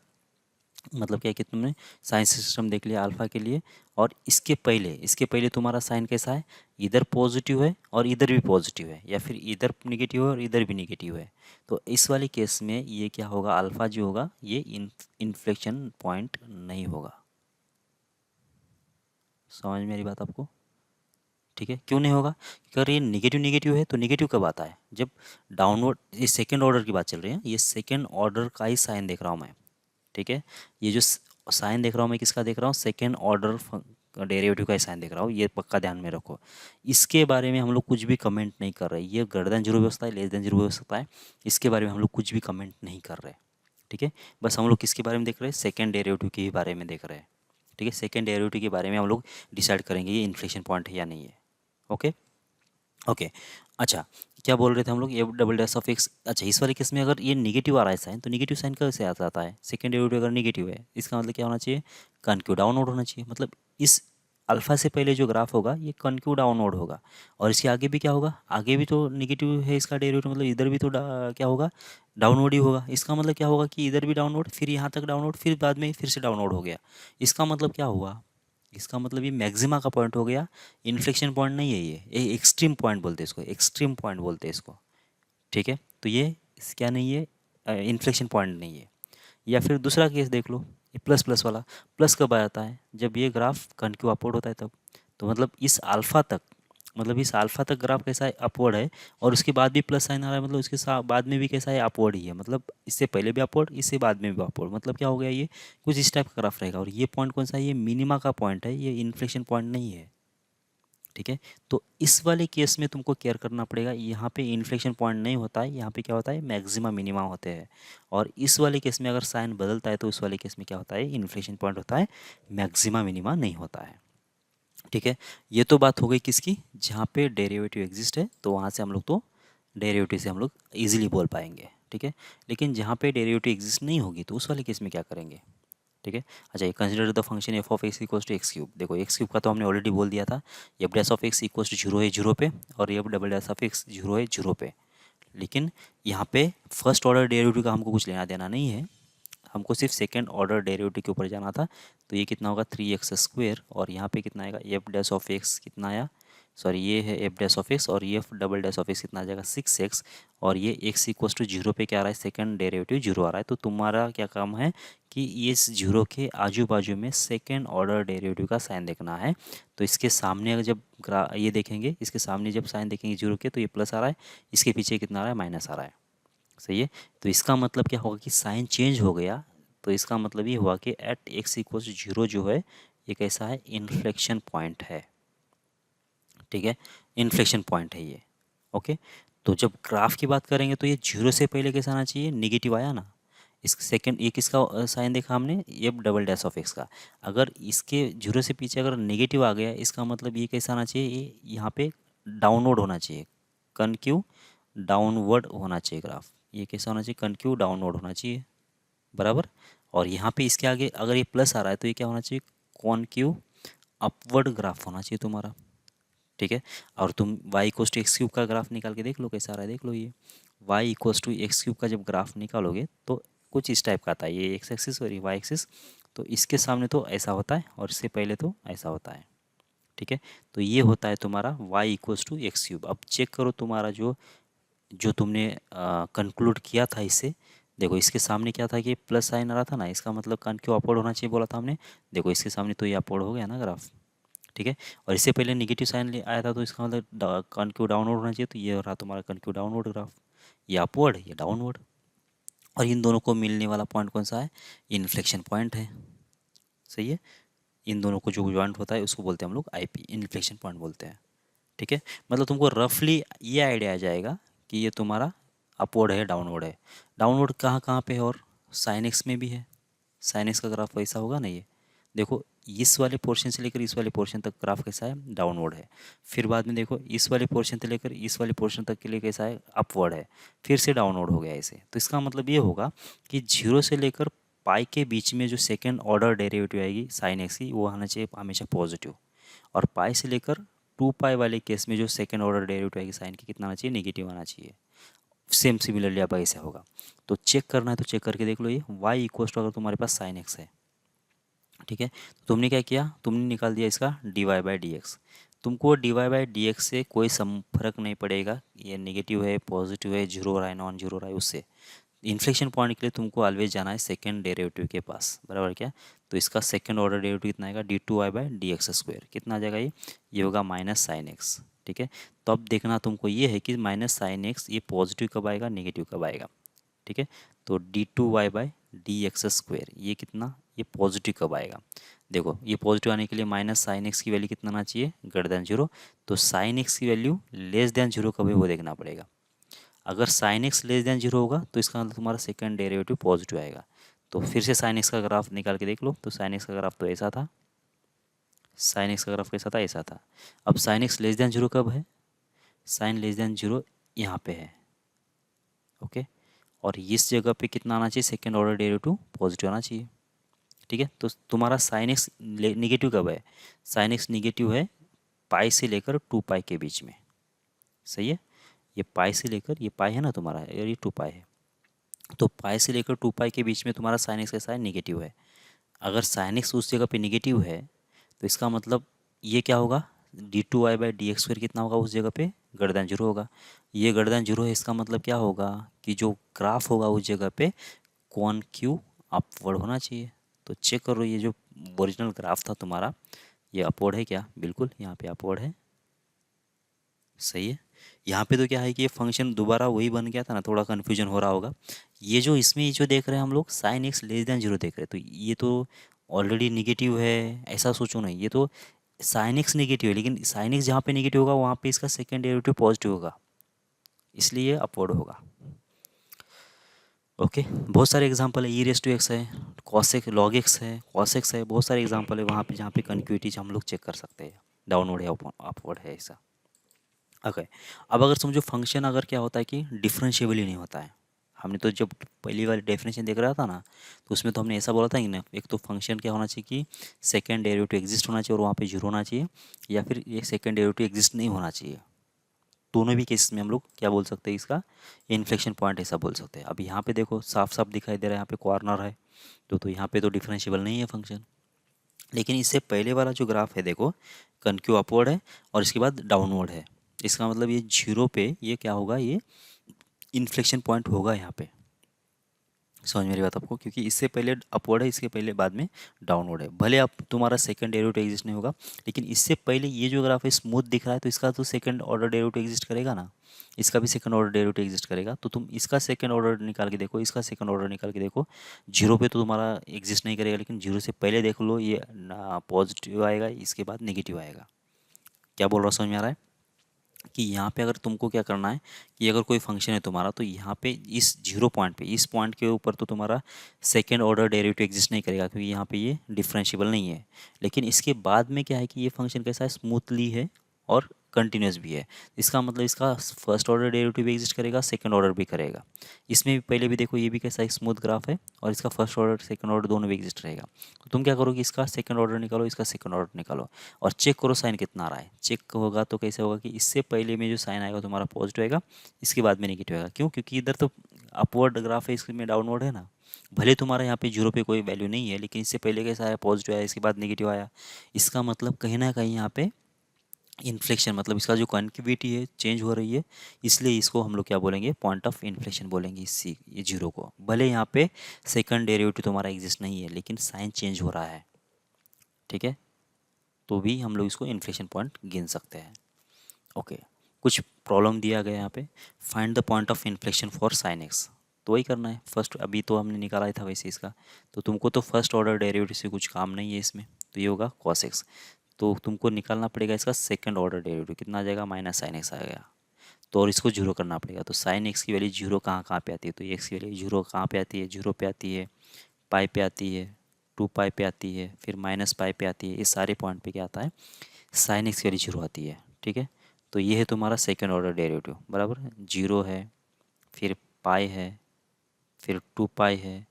मतलब क्या है कि तुमने साइन सिस्टम देख लिया अल्फा के लिए, और इसके पहले तुम्हारा साइन कैसा है, इधर पॉजिटिव है और इधर भी पॉजिटिव है, या फिर इधर निगेटिव है और इधर भी निगेटिव है। तो इस वाले केस में ये क्या होगा, अल्फा जो होगा ये इन्फ्लेक्शन पॉइंट नहीं होगा। समझ में आ रही बात आपको? ठीक है, क्यों नहीं होगा? अगर ये निगेटिव निगेटिव है तो निगेटिव कब आता है, जब डाउनवर्ड, ये सेकेंड ऑर्डर की बात चल रही है, ये सेकेंड ऑर्डर का ही साइन देख रहा हूँ मैं। ठीक है, ये जो साइन देख रहा हूँ मैं, किसका देख रहा हूँ, सेकेंड ऑर्डर डेरिवेटिव का ही साइन देख रहा हूँ, ये पक्का ध्यान में रखो। इसके बारे में हम लोग कुछ भी कमेंट नहीं कर रहे, ये ग्रेटर देन जीरो भी हो सकता है, लेस देन जीरो भी हो सकता है, इसके बारे में हम लोग कुछ भी कमेंट नहीं कर रहे। ठीक है, बस हम लोग किसके बारे में देख रहे हैं, सेकेंड डेरिवेटिव के ही बारे में देख रहे हैं। ठीक है, सेकेंड डेरिवेटिव के बारे में हम लोग डिसाइड करेंगे ये इन्फ्लेशन पॉइंट है या नहीं है। Okay okay. अच्छा, क्या बोल रहे थे हम लोग, F double dash of x. अच्छा, इस वाले केस में अगर ये निगेटिव आ रहा है साइन, तो निगेटिव साइन कैसे आ जाता है, सेकेंड डेरिवेटिव अगर निगेटिव है, इसका मतलब क्या होना चाहिए, कनक्यू डाउनवर्ड होना चाहिए। मतलब इस अल्फा से पहले जो ग्राफ होगा ये कनक्यू डाउनवर्ड होगा, और इसके आगे भी क्या होगा, आगे भी तो निगेटिव है इसका डेरिवेटिव, मतलब इधर भी तो क्या होगा, डाउनवर्ड ही होगा। इसका मतलब क्या होगा कि इधर भी डाउनवर्ड, फिर यहाँ तक डाउनवर्ड, फिर बाद में फिर से डाउनवर्ड हो गया। इसका मतलब क्या हुआ, इसका मतलब ये मैक्सिमा का पॉइंट हो गया, इन्फ्लेक्शन पॉइंट नहीं है ये एक्सट्रीम पॉइंट बोलते हैं इसको, एक्सट्रीम पॉइंट बोलते हैं इसको। ठीक है, तो ये क्या नहीं है, इन्फ्लेक्शन पॉइंट नहीं है। या फिर दूसरा केस देख लो, ये प्लस प्लस वाला, प्लस कब आ जाता है, जब ये ग्राफ कनक्यू अपवर्ड होता है तब। तो मतलब इस अल्फा तक, मतलब इस अल्फा तक ग्राफ कैसा है, अपवर्ड है, और उसके बाद भी प्लस साइन आ रहा है, मतलब उसके साथ बाद में भी कैसा है, अपवर्ड ही है। मतलब इससे पहले भी अपवर्ड, इससे बाद में भी अपवर्ड, मतलब क्या हो गया, ये कुछ इस टाइप का ग्राफ रहेगा। और ये पॉइंट कौन सा है, ये मिनिमा का पॉइंट है, ये इन्फ्लेक्शन पॉइंट नहीं है। ठीक है, तो इस वाले केस में तुमको केयर करना पड़ेगा, यहाँ पे इन्फ्लेक्शन पॉइंट नहीं होता है, यहाँ पे क्या होता है, मैक्सिमा मिनिमा होते हैं। और इस वाले केस में अगर साइन बदलता है तो उस वाले केस में क्या होता है, इन्फ्लेक्शन पॉइंट होता है, मैक्सिमा मिनिमा नहीं होता है। ठीक है, ये तो बात हो गई किसकी, जहाँ पे डेरिवेटिव एग्जिस्ट है तो वहाँ से हम लोग तो डेरिवेटिव से हम लोग ईजिली बोल पाएंगे। ठीक है, लेकिन जहाँ पे डेरिवेटिव एग्जिस्ट नहीं होगी तो उस वाले केस में क्या करेंगे। ठीक है, अच्छा, ये consider the function f of x equals to x cube. देखो एक्स क्यूब का तो हमने ऑलरेडी बोल दिया था, f dash of x equals to zero है जीरो पे, और f double dash of x zero है जीरो पे। लेकिन यहाँ पे फर्स्ट ऑर्डर डेरिवेटिव का हमको कुछ लेना देना नहीं है, हमको सिर्फ सेकेंड ऑर्डर डेरिवेटिव के ऊपर जाना था। तो ये कितना होगा, 3x², और यहाँ पे कितना आएगा, एफ डैश ऑफ एक्स कितना आया, सॉरी ये है एफ डैश ऑफ एक्स, और ये F double dash of x कितना आ जाएगा, 6x, और ये एक्स इक्वल्स टू जीरो पे क्या आ रहा है, सेकंड डेरिवेटिव जीरो आ रहा है। तो तुम्हारा क्या काम है कि ये इस जीरो के आजू बाजू में सेकेंड ऑर्डर डेरिवेटिव का साइन देखना है। तो इसके सामने अगर जब ये देखेंगे, इसके सामने जब साइन देखेंगे जीरो के, तो ये प्लस आ रहा है, इसके पीछे कितना आ रहा है, माइनस आ रहा है। सही है, तो इसका मतलब क्या होगा कि साइन चेंज हो गया, तो इसका मतलब ये हुआ कि एट एक्स इक्वल जीरो जो है ये कैसा है, इन्फ्लेक्शन पॉइंट है। ठीक है, इन्फ्लेक्शन पॉइंट है ये। ओके, तो जब ग्राफ की बात करेंगे तो ये जीरो से पहले कैसा आना चाहिए, निगेटिव आया ना। इस सेकंड एक इसका साइन देखा हमने, F double dash of x का, अगर इसके जीरो से पीछे अगर नेगेटिव आ गया, इसका मतलब ये कैसा आना चाहिए, ये यहाँ पे डाउनवर्ड होना चाहिए, कनक्यू डाउनवर्ड होना चाहिए ग्राफ, ये कैसा होना चाहिए, कनक्यू डाउनवर्ड होना चाहिए, बराबर। और यहाँ पे इसके आगे अगर ये प्लस आ रहा है तो ये क्या होना चाहिए, कॉनक्यू अपवर्ड ग्राफ होना चाहिए तुम्हारा। ठीक है, और तुम y equals to x cube का ग्राफ निकाल के देख लो कैसा आ रहा है, देख लो ये y equals to x cube का जब ग्राफ निकालोगे तो कुछ इस टाइप का आता है, ये एक्स एक्सिस और ये वाई एक्सिस, तो इसके सामने तो ऐसा होता है और इससे पहले तो ऐसा होता है। ठीक है, तो ये होता है तुम्हारा y equals to x cube. अब चेक करो तुम्हारा जो जो तुमने कंक्लूड किया था इससे, देखो इसके सामने क्या था कि प्लस साइन आ रहा था ना, इसका मतलब कान क्यों अपवर्ड होना चाहिए बोला था हमने, देखो इसके सामने तो ये अपवर्ड हो गया ना ग्राफ। ठीक है, और इससे पहले निगेटिव साइन आया था तो इसका मतलब कान क्यों डाउनवर्ड होना चाहिए, तो ये हो रहा तुम्हारा कान क्यों डाउनवर्ड ग्राफ, ये अपवर्ड ये डाउनवर्ड, और इन दोनों को मिलने वाला पॉइंट कौन सा है, इन्फ्लेक्शन पॉइंट है। सही है, इन दोनों को जो जॉइंट होता है उसको बोलते हैं हम लोग आईपी, इन्फ्लेक्शन पॉइंट बोलते हैं। ठीक है, मतलब तुमको रफली ये आइडिया आ जाएगा कि ये तुम्हारा अपवर्ड है डाउनवर्ड है। डाउनवर्ड कहाँ कहाँ पे है, और साइन एक्स में भी है, साइन एक्स का ग्राफ वैसा होगा ना, ये देखो इस वाले पोर्शन से लेकर इस वाले पोर्शन तक ग्राफ कैसा है, डाउनवर्ड है। फिर बाद में देखो इस वाले पोर्शन से लेकर इस वाले पोर्शन तक के लिए कैसा है, अपवर्ड है, फिर से डाउनवर्ड हो गया इसे। तो इसका मतलब ये होगा कि जीरो से लेकर पाई के बीच में जो सेकेंड ऑर्डर डेरिवेटिव आएगी साइन एक्स की, वो आना चाहिए हमेशा पॉजिटिव, और पाई से लेकर 2 पाई वाले केस में जो सेकेंड ऑर्डर डेरिवेटिव आएगी साइन की, कितना आना चाहिए, नेगेटिव आना चाहिए। सेम सिमिलरली आपका ऐसा होगा। तो चेक करना है तो चेक करके देख लो, ये वाई इक्वल टू अगर तुम्हारे पास साइन एक्स है, ठीक है, तो तुमने क्या किया, तुमने निकाल दिया इसका d y by d x. तुमको d y by d x से कोई फर्क नहीं पड़ेगा, ये नेगेटिव है पॉजिटिव है जीरो हो रहा है नॉन जीरो हो रहा है, उससे इन्फ्लेक्शन पॉइंट के लिए तुमको ऑलवेज जाना है सेकेंड डेरिवेटिव के पास, बराबर क्या। तो इसका सेकेंड ऑर्डर डेरिवेटिव कितना आएगा, d two y by d x square, कितना आ जाएगा ये होगा माइनस साइन एक्स, ठीक है। तो अब देखना तुमको ये है कि माइनस साइन एक्स ये पॉजिटिव कब आएगा नेगेटिव कब आएगा, ठीक है। तो d two y by d x square ये कितना, ये पॉजिटिव कब आएगा। देखो ये पॉजिटिव आने के लिए माइनस साइन एक्स की वैल्यू कितना आना चाहिए, ग्रेटर देन जीरो। तो साइन एक्स की वैल्यू लेस देन जीरो कब है वो देखना पड़ेगा। अगर sine x less than zero होगा तो इसका मतलब तुम्हारा सेकंड डेरिवेटिव पॉजिटिव आएगा। तो फिर से साइन एक्स का ग्राफ निकाल के देख लो, तो साइन एक्स का ग्राफ तो ऐसा था, साइन एक्स का ग्राफ कैसा था, ऐसा था। अब sine x less than zero कब है, साइन लेस देन जीरो यहाँ पे है, ओके। और इस जगह पे कितना आना चाहिए, सेकेंड ऑर्डर डेरिवेटिव पॉजिटिव आना चाहिए, ठीक है। तो तुम्हारा साइन एक्स निगेटिव कब है, साइन एक्स निगेटिव है पाई से लेकर टू पाई के बीच में, सही है। ये पाई से लेकर, ये पाई है ना तुम्हारा, और ये टू पाई है, तो पाई से लेकर टू पाई के बीच में तुम्हारा साइन एक्स का साइन निगेटिव है। अगर साइन एक्स उस जगह पे निगेटिव है तो इसका मतलब ये क्या होगा, d two y by d x square कितना होगा उस जगह पे, ग्रेटर देन जीरो होगा। ये ग्रेटर देन जीरो है, इसका मतलब क्या होगा कि जो ग्राफ होगा उस जगह पे कॉनक्यू अपवर्ड होना चाहिए। तो चेक करो ये जो ओरिजिनल ग्राफ था तुम्हारा, ये अपवर्ड है क्या, बिल्कुल यहाँ पे अपवर्ड है, सही है। यहाँ पे तो क्या है कि ये फंक्शन दोबारा वही बन गया था ना, थोड़ा कन्फ्यूजन हो रहा होगा। ये जो इसमें ये जो देख रहे हैं हम लोग sine x less than zero देख रहे हैं, तो ये तो ऑलरेडी निगेटिव है, ऐसा सोचो नहीं, ये तो साइन एक्स निगेटिव है, लेकिन साइन एक्स जहाँ पे निगेटिव होगा वहाँ पे इसका सेकेंड डेरिवेटिव पॉजिटिव होगा, इसलिए अपवर्ड होगा, ओके। बहुत सारे एग्जांपल है, ई रेस टू एक्स है, कॉसेक लॉग एक्स है, कॉसेक्स है, बहुत सारे एग्जांपल है वहाँ पे जहाँ पे कन्क्यूटी हम लोग चेक कर सकते हैं, डाउनवर्ड है अपवर्ड है ऐसा, ओके। अब अगर समझो फंक्शन अगर क्या होता है कि डिफरेंशिएबल ही नहीं होता है, हमने तो जब पहली बार डेफिनेशन देख रहा था ना, तो उसमें तो हमने ऐसा बोला था कि ना, एक तो फंक्शन क्या होना चाहिए कि सेकेंड डेरिवेटिव एग्जिस्ट होना चाहिए और वहाँ पे जीरो होना चाहिए, या फिर ये सेकेंड डेरिवेटिव एग्जिस्ट नहीं होना चाहिए। दोनों भी केसेस में हम लोग क्या बोल सकते हैं, इसका इन्फ्लेक्शन पॉइंट ऐसा बोल सकते हैं। अब यहाँ पे देखो साफ साफ दिखाई दे रहा है, यहाँ पे कॉर्नर है, तो यहाँ पे तो डिफरेंशिएबल नहीं है फंक्शन। लेकिन इससे पहले वाला जो ग्राफ है देखो, कनक्यू अपवर्ड है और इसके बाद डाउनवर्ड है, इसका मतलब ये जीरो पे ये क्या होगा, ये इन्फ्लेक्शन पॉइंट होगा यहाँ पे, समझ मेरी बात आपको, क्योंकि इससे पहले अपवर्ड है, इसके पहले बाद में डाउनवर्ड है। भले आप तुम्हारा सेकंड डेरिवेटिव एग्जिस्ट नहीं होगा, लेकिन इससे पहले ये जो ग्राफ है स्मूथ दिख रहा है, तो इसका तो सेकंड ऑर्डर डेरिवेटिव एग्जिस्ट करेगा ना, इसका भी सेकंड ऑर्डर डेरिवेटिव एग्जिस्ट करेगा। तो तुम इसका सेकंड ऑर्डर निकाल के देखो, इसका सेकंड ऑर्डर निकाल के देखो, जीरो पे तो तुम्हारा एग्जिस्ट नहीं करेगा, लेकिन जीरो से पहले देख लो ये पॉजिटिव आएगा, इसके बाद नेगेटिव आएगा। क्या बोल रहा हूँ, समझ में आ रहा है कि यहाँ पे अगर तुमको क्या करना है कि अगर कोई फंक्शन है तुम्हारा, तो यहाँ पे इस जीरो पॉइंट पे, इस पॉइंट के ऊपर तो तुम्हारा सेकेंड ऑर्डर डेरिवेटिव एग्जिस्ट नहीं करेगा, क्योंकि यहाँ पे ये डिफरेंशिएबल नहीं है। लेकिन इसके बाद में क्या है कि ये फंक्शन कैसा है, स्मूथली है और कंटिन्यूस भी है। इसका मतलब इसका फर्स्ट ऑर्डर डेरिवेटिव भी एग्जिस्ट करेगा, सेकंड ऑर्डर भी करेगा। इसमें भी पहले भी देखो, ये भी कैसा एक स्मूथ ग्राफ है और इसका फर्स्ट ऑर्डर सेकंड ऑर्डर दोनों भी एग्जिस्ट रहेगा। तो तुम क्या करोगे, इसका सेकंड ऑर्डर निकालो, इसका सेकंड ऑर्डर निकालो और चेक करो साइन कितना आ रहा है। चेक होगा तो कैसे होगा कि इससे पहले में जो साइन आएगा तुम्हारा पॉजिटिव आएगा, इसके बाद में नेगेटिव आएगा। क्यों, क्योंकि इधर तो अपवर्ड ग्राफ है, इसमें डाउनवर्ड है ना। भले तुम्हारा यहाँ पे जीरो पे कोई वैल्यू नहीं है, लेकिन इससे पहले कैसा आया, पॉजिटिव आया, इसके बाद नेगेटिव आया। इसका मतलब कहीं ना कहीं यहाँ पे इन्फ्लेक्शन, मतलब इसका जो कॉन्केविटी है चेंज हो रही है, इसलिए इसको हम लोग क्या बोलेंगे, पॉइंट ऑफ इन्फ्लेक्शन बोलेंगे इसी ये जीरो को। भले यहाँ पे सेकंड डेरिवेटिव तुम्हारा एग्जिस्ट नहीं है, लेकिन साइन चेंज हो रहा है, ठीक है, तो भी हम लोग इसको इन्फ्लेक्शन पॉइंट गिन सकते हैं, ओके। कुछ प्रॉब्लम दिया गया यहाँ पे, find the point of inflection for sine x, तो वही करना है फर्स्ट, अभी तो हमने निकाला ही था वैसे इसका, तो तुमको तो फर्स्ट ऑर्डर डेरिवेटिव से कुछ काम नहीं है इसमें, तो ये होगा कॉस एक्स। तो तुमको निकालना पड़ेगा इसका सेकंड ऑर्डर डेरिवेटिव, कितना आ जाएगा, माइनस साइन एक्स आ गया। तो और इसको जीरो करना पड़ेगा, तो साइन एक्स की वैल्यू जीरो कहाँ कहाँ पे आती है, तो एक्स की वैल्यू जीरो कहाँ पे आती है, जीरो पे आती है, पाई पे आती है, टू पाई पे आती है, फिर माइनस पाई पे आती है, इस सारे पॉइंट पे क्या आता है, साइन एक्स की वैल्यू जीरो आती है, ठीक है। तो ये है तुम्हारा सेकंड ऑर्डर डेरिवेटिव, बराबर है, जीरो है, फिर पाई है, फिर टू पाई है,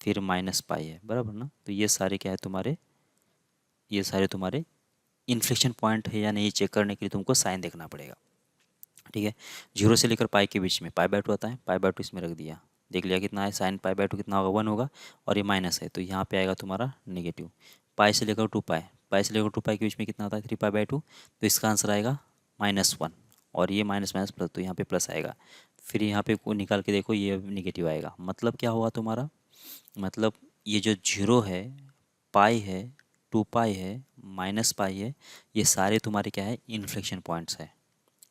फिर माइनस पाई है, बराबर ना। तो ये सारे क्या है तुम्हारे, ये सारे तुम्हारे इन्फ्लेक्शन पॉइंट है या नहीं चेक करने के लिए तुमको साइन देखना पड़ेगा, ठीक है। जीरो से लेकर पाई के बीच में पाई बाय टू आता है, पाई बाय टू इसमें रख दिया, देख लिया कितना है, साइन पाई बाय टू कितना होगा, 1 होगा, और ये माइनस है तो यहाँ पे आएगा तुम्हारा नेगेटिव। पाई से लेकर टू पाई, पाई से लेकर टू पाई के बीच में कितना आता है, 3 पाई बाय टू, तो इसका आंसर आएगा -1, और ये माइनस माइनस प्लस, तो यहाँ पे प्लस आएगा। फिर यहाँ पे को निकाल के देखो, ये निगेटिव आएगा, मतलब क्या हुआ तुम्हारा, मतलब ये जो जीरो है, पाई है, 2 पाई है, माइनस पाई है, ये सारे तुम्हारे क्या है, इन्फ्लेक्शन पॉइंट्स है।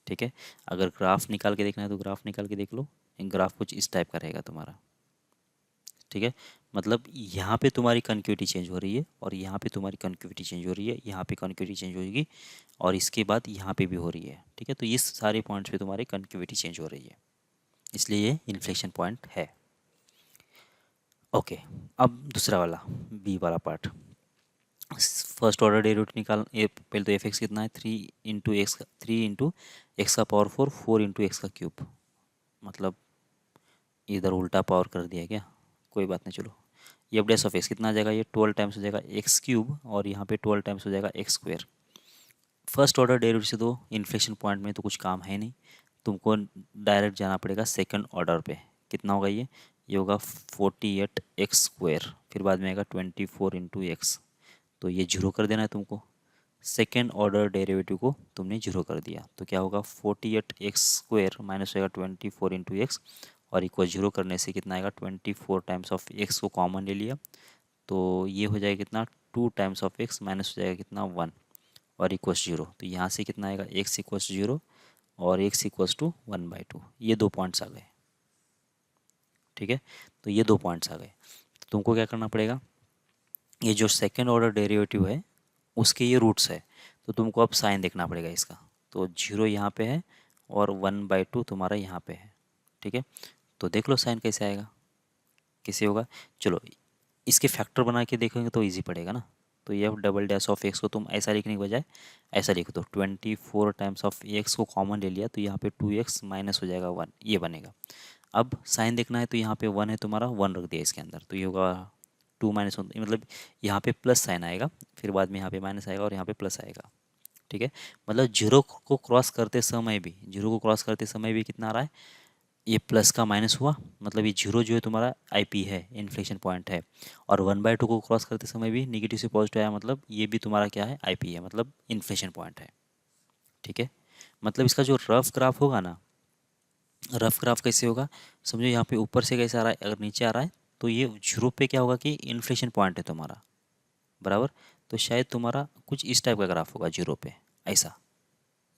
ठीक है। अगर ग्राफ निकाल के देखना है तो ग्राफ निकाल के देख लो, ग्राफ कुछ इस टाइप का रहेगा तुम्हारा। ठीक है। मतलब यहाँ पे तुम्हारी कन्क्यूटी चेंज हो रही है, और यहाँ पे तुम्हारी कन्क्यूटी चेंज हो रही है, यहाँ पे कन्क्यूटी चेंज होगी, और इसके बाद यहाँ पे भी हो रही है। ठीक है। तो इस सारे पॉइंट्स पे तुम्हारी कन्क्यूटी चेंज हो रही है, इसलिए ये इन्फ्लेक्शन पॉइंट है। ओके। अब दूसरा वाला बी वाला पार्ट, फर्स्ट ऑर्डर डेरिवेटिव निकाल, ये पहले तो एफ एक्स कितना है, 3 × x, 3 × x⁴, 4 × x³, मतलब इधर उल्टा पावर कर दिया क्या, कोई बात नहीं, चलो। ये अब डैश ऑफ एक्स कितना आ जाएगा, ये 12 टाइम्स हो जाएगा x³ और यहाँ पे 12 टाइम्स हो जाएगा x²। फर्स्ट ऑर्डर डेरिवेटिव से तो इन्फ्लेशन पॉइंट में तो कुछ काम है नहीं, तुमको डायरेक्ट जाना पड़ेगा सेकंड ऑर्डर पे। कितना होगा ये होगा 48x², फिर बाद में आएगा 24 × x, तो ये जीरो कर देना है तुमको। सेकेंड ऑर्डर डेरिवेटिव को तुमने जीरो कर दिया तो क्या होगा, 48x² माइनस होगा 24 × x, और इक्वल जीरो करने से कितना आएगा, 24 टाइम्स ऑफ x को कॉमन ले लिया, तो ये हो जाएगा कितना, 2 टाइम्स ऑफ x माइनस हो जाएगा कितना, 1, और इक्वल्स जीरो। तो यहाँ से कितना आएगा, x इक्वल्स जीरो और x इक्वल्स टू 1/2, ये 2 पॉइंट्स आ गए। ठीक है। तो ये 2 पॉइंट्स आ गए, तो तुमको क्या करना पड़ेगा, ये जो सेकेंड ऑर्डर डेरिवेटिव है उसके ये रूट्स है, तो तुमको अब साइन देखना पड़ेगा इसका। तो जीरो यहाँ पे है और 1/2 तुम्हारा यहाँ पे है। ठीक है। तो देख लो साइन कैसे आएगा, कैसे होगा, चलो इसके फैक्टर बना के देखेंगे तो इजी पड़ेगा ना। तो ये डबल डैश ऑफ एक्स को तुम ऐसा लिखने के बजाय ऐसा लिख दो, 24 टाइम्स ऑफ एक्स को कॉमन ले लिया, तो यहाँ पे 2x माइनस हो जाएगा 1, ये बनेगा। अब साइन देखना है तो यहाँ पे 1 है तुम्हारा, 1 रख दिया इसके अंदर, तो ये होगा 2 - 1, मतलब यहाँ पे प्लस साइन आएगा, फिर बाद में यहाँ पे माइनस आएगा और यहाँ पे प्लस आएगा। ठीक है। मतलब जीरो को क्रॉस करते समय भी, जीरो को क्रॉस करते समय भी कितना आ रहा है, ये प्लस का माइनस हुआ, मतलब ये जीरो जो है तुम्हारा आईपी है, इन्फ्लेशन पॉइंट है, और 1/2 को क्रॉस करते समय भी निगेटिव से पॉजिटिव आया, मतलब ये भी तुम्हारा क्या है, आईपी है, मतलब इन्फ्लेशन पॉइंट है। ठीक है। मतलब इसका जो रफ ग्राफ होगा ना, रफ ग्राफ कैसे होगा, समझो यहाँ पे ऊपर से कैसे आ रहा है, अगर नीचे आ रहा है तो ये जीरो पे क्या होगा कि इन्फ्लेशन पॉइंट है तुम्हारा, बराबर। तो शायद तुम्हारा कुछ इस टाइप का ग्राफ होगा जीरो पे, ऐसा।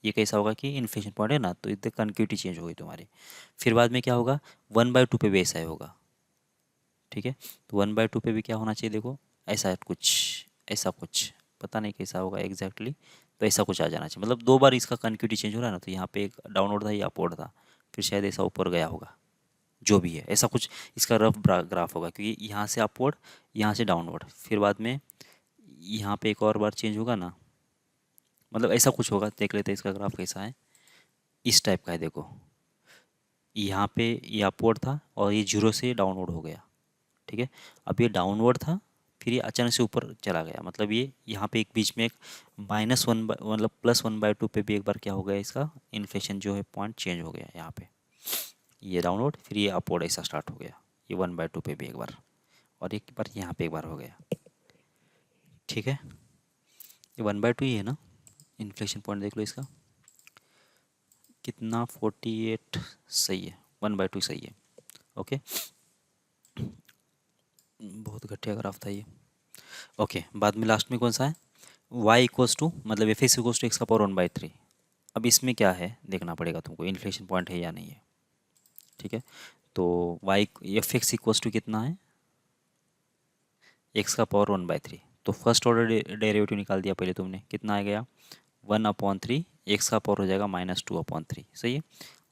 ये कैसा होगा कि इन्फ्लेशन पॉइंट है ना, तो इधर कन्क्यूटी चेंज होगी तुम्हारी। फिर बाद में क्या होगा, 1/2 पे भी ऐसा ही होगा। ठीक है। तो 1/2 पे भी क्या होना चाहिए, देखो ऐसा कुछ, ऐसा कुछ, पता नहीं कैसा होगा एग्जैक्टली, तो ऐसा कुछ आ जाना चाहिए। मतलब 2 बार इसका कन्क्यूटी चेंज हो रहा है ना, तो यहाँ पे एक डाउनवर्ड था, ये अपवर्ड था, फिर शायद ऐसा ऊपर गया होगा, जो भी है ऐसा कुछ इसका रफ ग्राफ होगा, क्योंकि यहाँ से अपवर्ड, यहाँ से डाउनवर्ड, फिर बाद में यहाँ पे एक और बार चेंज होगा ना, मतलब ऐसा कुछ होगा। देख लेते हैं इसका ग्राफ कैसा है, इस टाइप का है, देखो यहाँ पे ये अपवर्ड था और ये जीरो से डाउनवर्ड हो गया। ठीक है। अब ये डाउनवर्ड था, फिर ये अचानक से ऊपर चला गया, मतलब ये यहाँ पे एक बीच में एक -1 मतलब +1/2 पे भी एक बार क्या हो गया, इसका इन्फ्लेशन जो है पॉइंट चेंज हो गया यहाँ पे, ये डाउनवर्ड फिर ये अपवर्ड ऐसा स्टार्ट हो गया, ये 1/2 पे भी एक बार, और एक बार यहाँ पे एक बार हो गया। ठीक है। ये 1/2 ही है ना, इन्फ्लेशन पॉइंट देख लो इसका कितना, 48 सही है, 1/2 सही है। ओके। बहुत घटिया ग्राफ था ये। ओके। बाद में लास्ट में कौन सा है, y इक्वल्स टू, मतलब f x equals to x⁴ अब इसमें क्या है देखना पड़ेगा तुमको, इन्फ्लेशन पॉइंट है या नहीं है। ठीक है। तो y f x equals to कितना है, x⁴ तो फर्स्ट ऑर्डर डेरिवेटिव निकाल दिया पहले तुमने, कितना आ गया, 1/3, x⁴ हो जाएगा -2/3, सही है।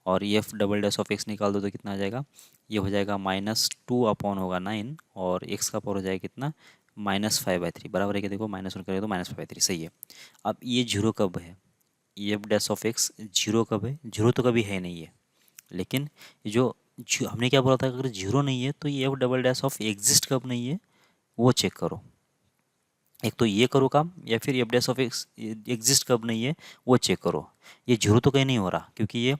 और ये F double dash of x निकाल दो तो कितना आ जाएगा, ये हो जाएगा -2 अपॉन होगा 9, और x⁴ हो जाएगा कितना, -5/3, बराबर है क्या, देखो -1 करेगा तो -5/3, सही है। अब ये जीरो कब है, ये F dash of x zero कब है, जीरो तो कभी है नहीं है, लेकिन ये जो हमने क्या बोला था, अगर जीरो नहीं है तो ये F double dash of exist कब नहीं है, वो चेक करो। एक तो ये करो काम, या फिर F dash of x exist कब नहीं है वो चेक करो। ये जीरो तो कहीं नहीं हो रहा, क्योंकि ये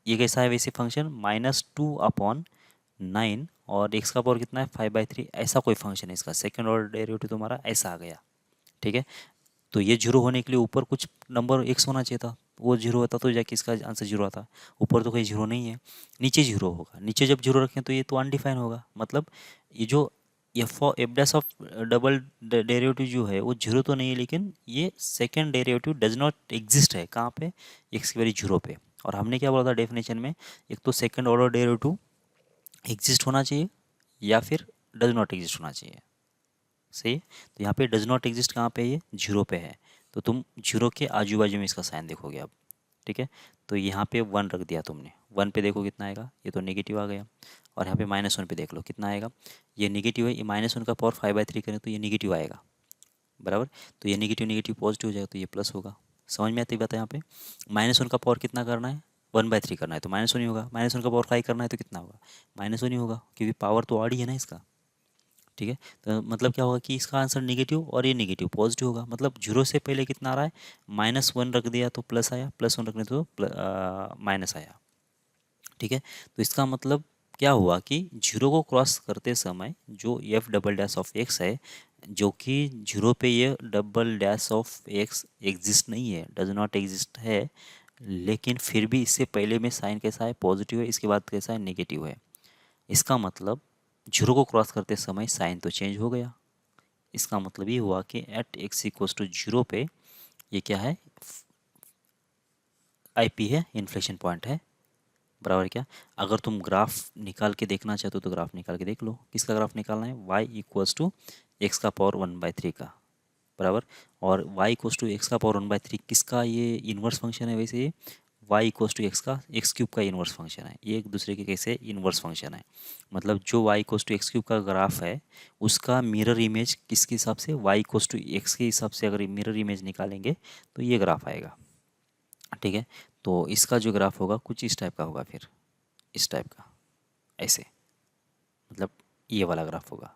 कैसा है वैसे फंक्शन, -2/9, और एक्स का पावर कितना है 5/3, ऐसा कोई फंक्शन है इसका, सेकेंड ऑर्डर डेरिवेटिव तुम्हारा ऐसा आ गया। ठीक है, तो ये जीरो होने के लिए ऊपर कुछ नंबर एक्स होना चाहिए था, वो जीरो होता तो जाके इसका आंसर जीरो आता। ऊपर तो कहीं जीरो नहीं है, नीचे जीरो होगा, नीचे जब जीरो रखें तो ये तो अनडिफाइन होगा, मतलब ये जो F dash of double derivative जो है वो जीरो तो नहीं है, लेकिन ये second derivative does not exist है कहाँ पे, एक्स की वैल्यू जीरो पे। और हमने क्या बोला था डेफिनेशन में, एक तो सेकेंड ऑर्डर डेरिवेटिव एग्जिस्ट होना चाहिए या फिर डज नॉट एग्जिस्ट होना चाहिए। सही है, तो यहाँ पे डज नॉट एग्जिस्ट कहाँ पे है, ये जीरो पे है, तो तुम जीरो के आजू बाजू में इसका साइन देखोगे अब। ठीक है, तो यहाँ पे वन रख दिया तुमने, वन पे देखो कितना आएगा, ये तो नेगेटिव आ गया। और यहाँ पे -1 पे देख लो कितना आएगा, ये नेगेटिव है, ये -1 का पावर 5/3 करें तो ये नेगेटिव आएगा, बराबर। तो ये नेगेटिव नेगेटिव पॉजिटिव हो जाएगा, तो ये प्लस होगा। समझ में आती बात है यहाँ पे, -1 का पावर कितना करना है, 1/3 करना है तो -1 ही होगा, -1 का पावर 5 करना है तो कितना होगा, -1 ही होगा, क्योंकि पावर तो ऑड ही है ना इसका। ठीक है, तो मतलब क्या होगा कि इसका आंसर नेगेटिव और ये नेगेटिव पॉजिटिव होगा, मतलब जीरो से पहले कितना आ रहा है, -1 रख दिया तो प्लस आया, +1 रखने तो माइनस आया। ठीक है, तो इसका मतलब क्या हुआ कि जीरो को क्रॉस करते समय जो F double dash of x है, जो कि जीरो पे ये double dash of x exist नहीं है, डज नॉट एग्जिस्ट है, लेकिन फिर भी इससे पहले में साइन कैसा है, पॉजिटिव है, इसके बाद कैसा है, नेगेटिव है। इसका मतलब जीरो को क्रॉस करते समय साइन तो चेंज हो गया। इसका मतलब ये हुआ कि at x equals to zero पे ये क्या है, आईपी है, इन्फ्लेशन पॉइंट है, बराबर क्या। अगर तुम ग्राफ निकाल के देखना चाहते हो तो ग्राफ निकाल के देख लो, किसका ग्राफ निकालना है, y इक्वल्स टू एक्स का पावर 1/3 का, बराबर। और y इक्वल्स टू एक्स का पावर 1/3 किसका, ये इन्वर्स फंक्शन है, वैसे ये y इक्वल्स टू एक्स का एक्स क्यूब का इन्वर्स फंक्शन है, ये एक दूसरे के कैसे इन्वर्स फंक्शन है। मतलब जो y equals to x cube का ग्राफ है उसका मिरर इमेज किसके हिसाब से, y इक्वल्स टू एक्स के हिसाब से अगर मिरर इमेज निकालेंगे तो ये ग्राफ आएगा। ठीक है, तो इसका जो ग्राफ होगा कुछ इस टाइप का होगा, फिर इस टाइप का, ऐसे, मतलब ये वाला ग्राफ होगा,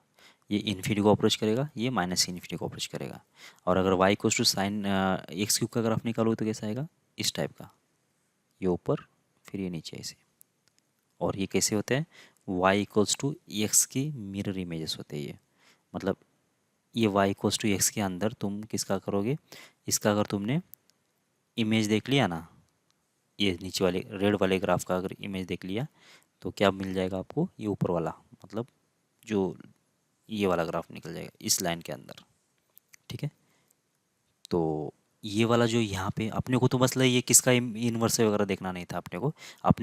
ये इन्फिनिटी को अप्रोच करेगा, ये माइनस इन्फिनिटी को अप्रोच करेगा। और अगर y equals to sine x cube का ग्राफ निकालोगे तो कैसा आएगा, इस टाइप का, ये ऊपर फिर ये नीचे ऐसे। और ये कैसे होते हैं, y इक्वल्स टू एक्स की मिरर इमेजेस होते हैं ये, मतलब ये y इक्वल्स टू एक्स के अंदर तुम किसका करोगे, इसका अगर तुमने इमेज देख लिया ना, ये नीचे वाले रेड वाले ग्राफ का अगर इमेज देख लिया तो क्या मिल जाएगा आपको, ये ऊपर वाला, मतलब जो ये वाला ग्राफ निकल जाएगा इस लाइन के अंदर। ठीक है, तो ये वाला जो यहाँ पे अपने को तो मतलब ये किसका इन्वर्स है वगैरह देखना नहीं था, अपने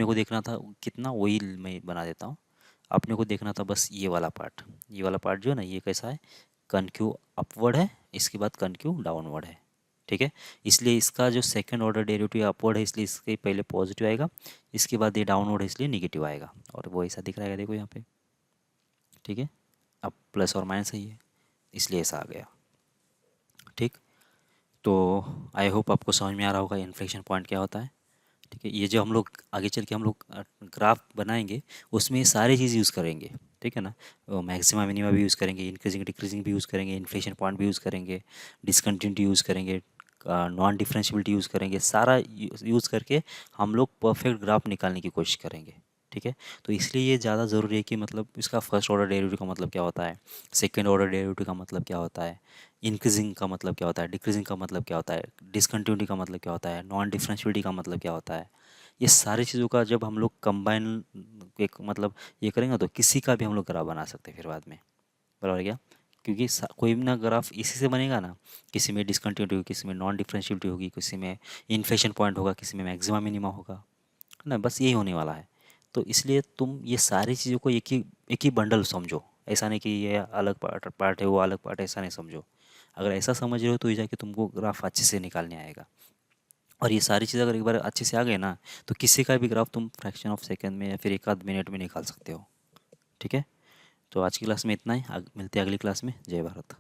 को देखना था कितना, वही मैं बना देता हूँ। अपने को देखना था बस ये वाला पार्ट, ये वाला पार्ट जो है ना, ये कैसा है, कनक्यू अपवर्ड है, इसके बाद कनक्यू डाउनवर्ड है। ठीक है, इसलिए इसका जो सेकंड ऑर्डर डेरिवेटिव अपवर्ड है इसलिए इसके पहले पॉजिटिव आएगा, इसके बाद ये डाउनवर्ड है इसलिए निगेटिव आएगा, और वो ऐसा दिख रहा है देखो यहाँ पे। ठीक है, अब प्लस और माइनस है ये, इसलिए ऐसा आ गया। ठीक, तो आई होप आपको समझ में आ रहा होगा इन्फ्लेक्शन पॉइंट क्या होता है। ठीक है, ये जो हम लोग आगे चल के हम लोग ग्राफ बनाएंगे उसमें ये सारी चीज़ यूज़ करेंगे। ठीक है ना, मैक्सिमा मिनिमा भी यूज़ करेंगे, इंक्रीजिंग डिक्रीजिंग भी यूज़ करेंगे, इन्फ्लेशन पॉइंट भी यूज़ करेंगे, डिसकंटिन्यूटी यूज़ करेंगे, नॉन डिफरेंशियबिलिटी यूज़ करेंगे, सारा यूज़ करके हम लोग परफेक्ट ग्राफ निकालने की कोशिश करेंगे। ठीक है, तो इसलिए ये ज़्यादा ज़रूरी है कि मतलब इसका फर्स्ट ऑर्डर डेरिवेटिव का मतलब क्या होता है, सेकेंड ऑर्डर डेरिवेटिव का मतलब क्या होता है, इंक्रीजिंग का मतलब क्या होता है, डिक्रीजिंग का मतलब क्या होता है, डिसकंटिन्यूटी का मतलब क्या होता है, नॉन डिफरेंशियबिलिटी का मतलब क्या होता है। ये सारी चीज़ों का जब हम लोग कंबाइन एक मतलब ये करेंगे तो किसी का भी हम लोग ग्राफ बना सकते हैं फिर बाद में, बराबर क्या। क्योंकि कोई भी ना ग्राफ इसी से बनेगा ना, किसी में डिसकंटिन्यूटी होगी, किसी में नॉन डिफरेंशियबिलिटी होगी, किसी में इन्फ्लेशन पॉइंट होगा, किसी में मैक्सिमा मिनिमा होगा, है ना, बस यही होने वाला है। तो इसलिए तुम ये सारी चीज़ों को एक ही बंडल समझो, ऐसा नहीं कि ये अलग पार्ट पार्ट है वो अलग पार्ट है, ऐसा नहीं समझो। अगर ऐसा समझ रहे हो तो ये जाके तुमको ग्राफ अच्छे से निकालने आएगा। और ये सारी चीज़ अगर एक बार अच्छे से आ गए ना तो किसी का भी ग्राफ तुम फ्रैक्शन ऑफ सेकंड में या फिर एक आध मिनट में निकाल सकते हो। ठीक है, तो आज की क्लास में इतना ही, मिलते हैं अगली क्लास में। जय भारत।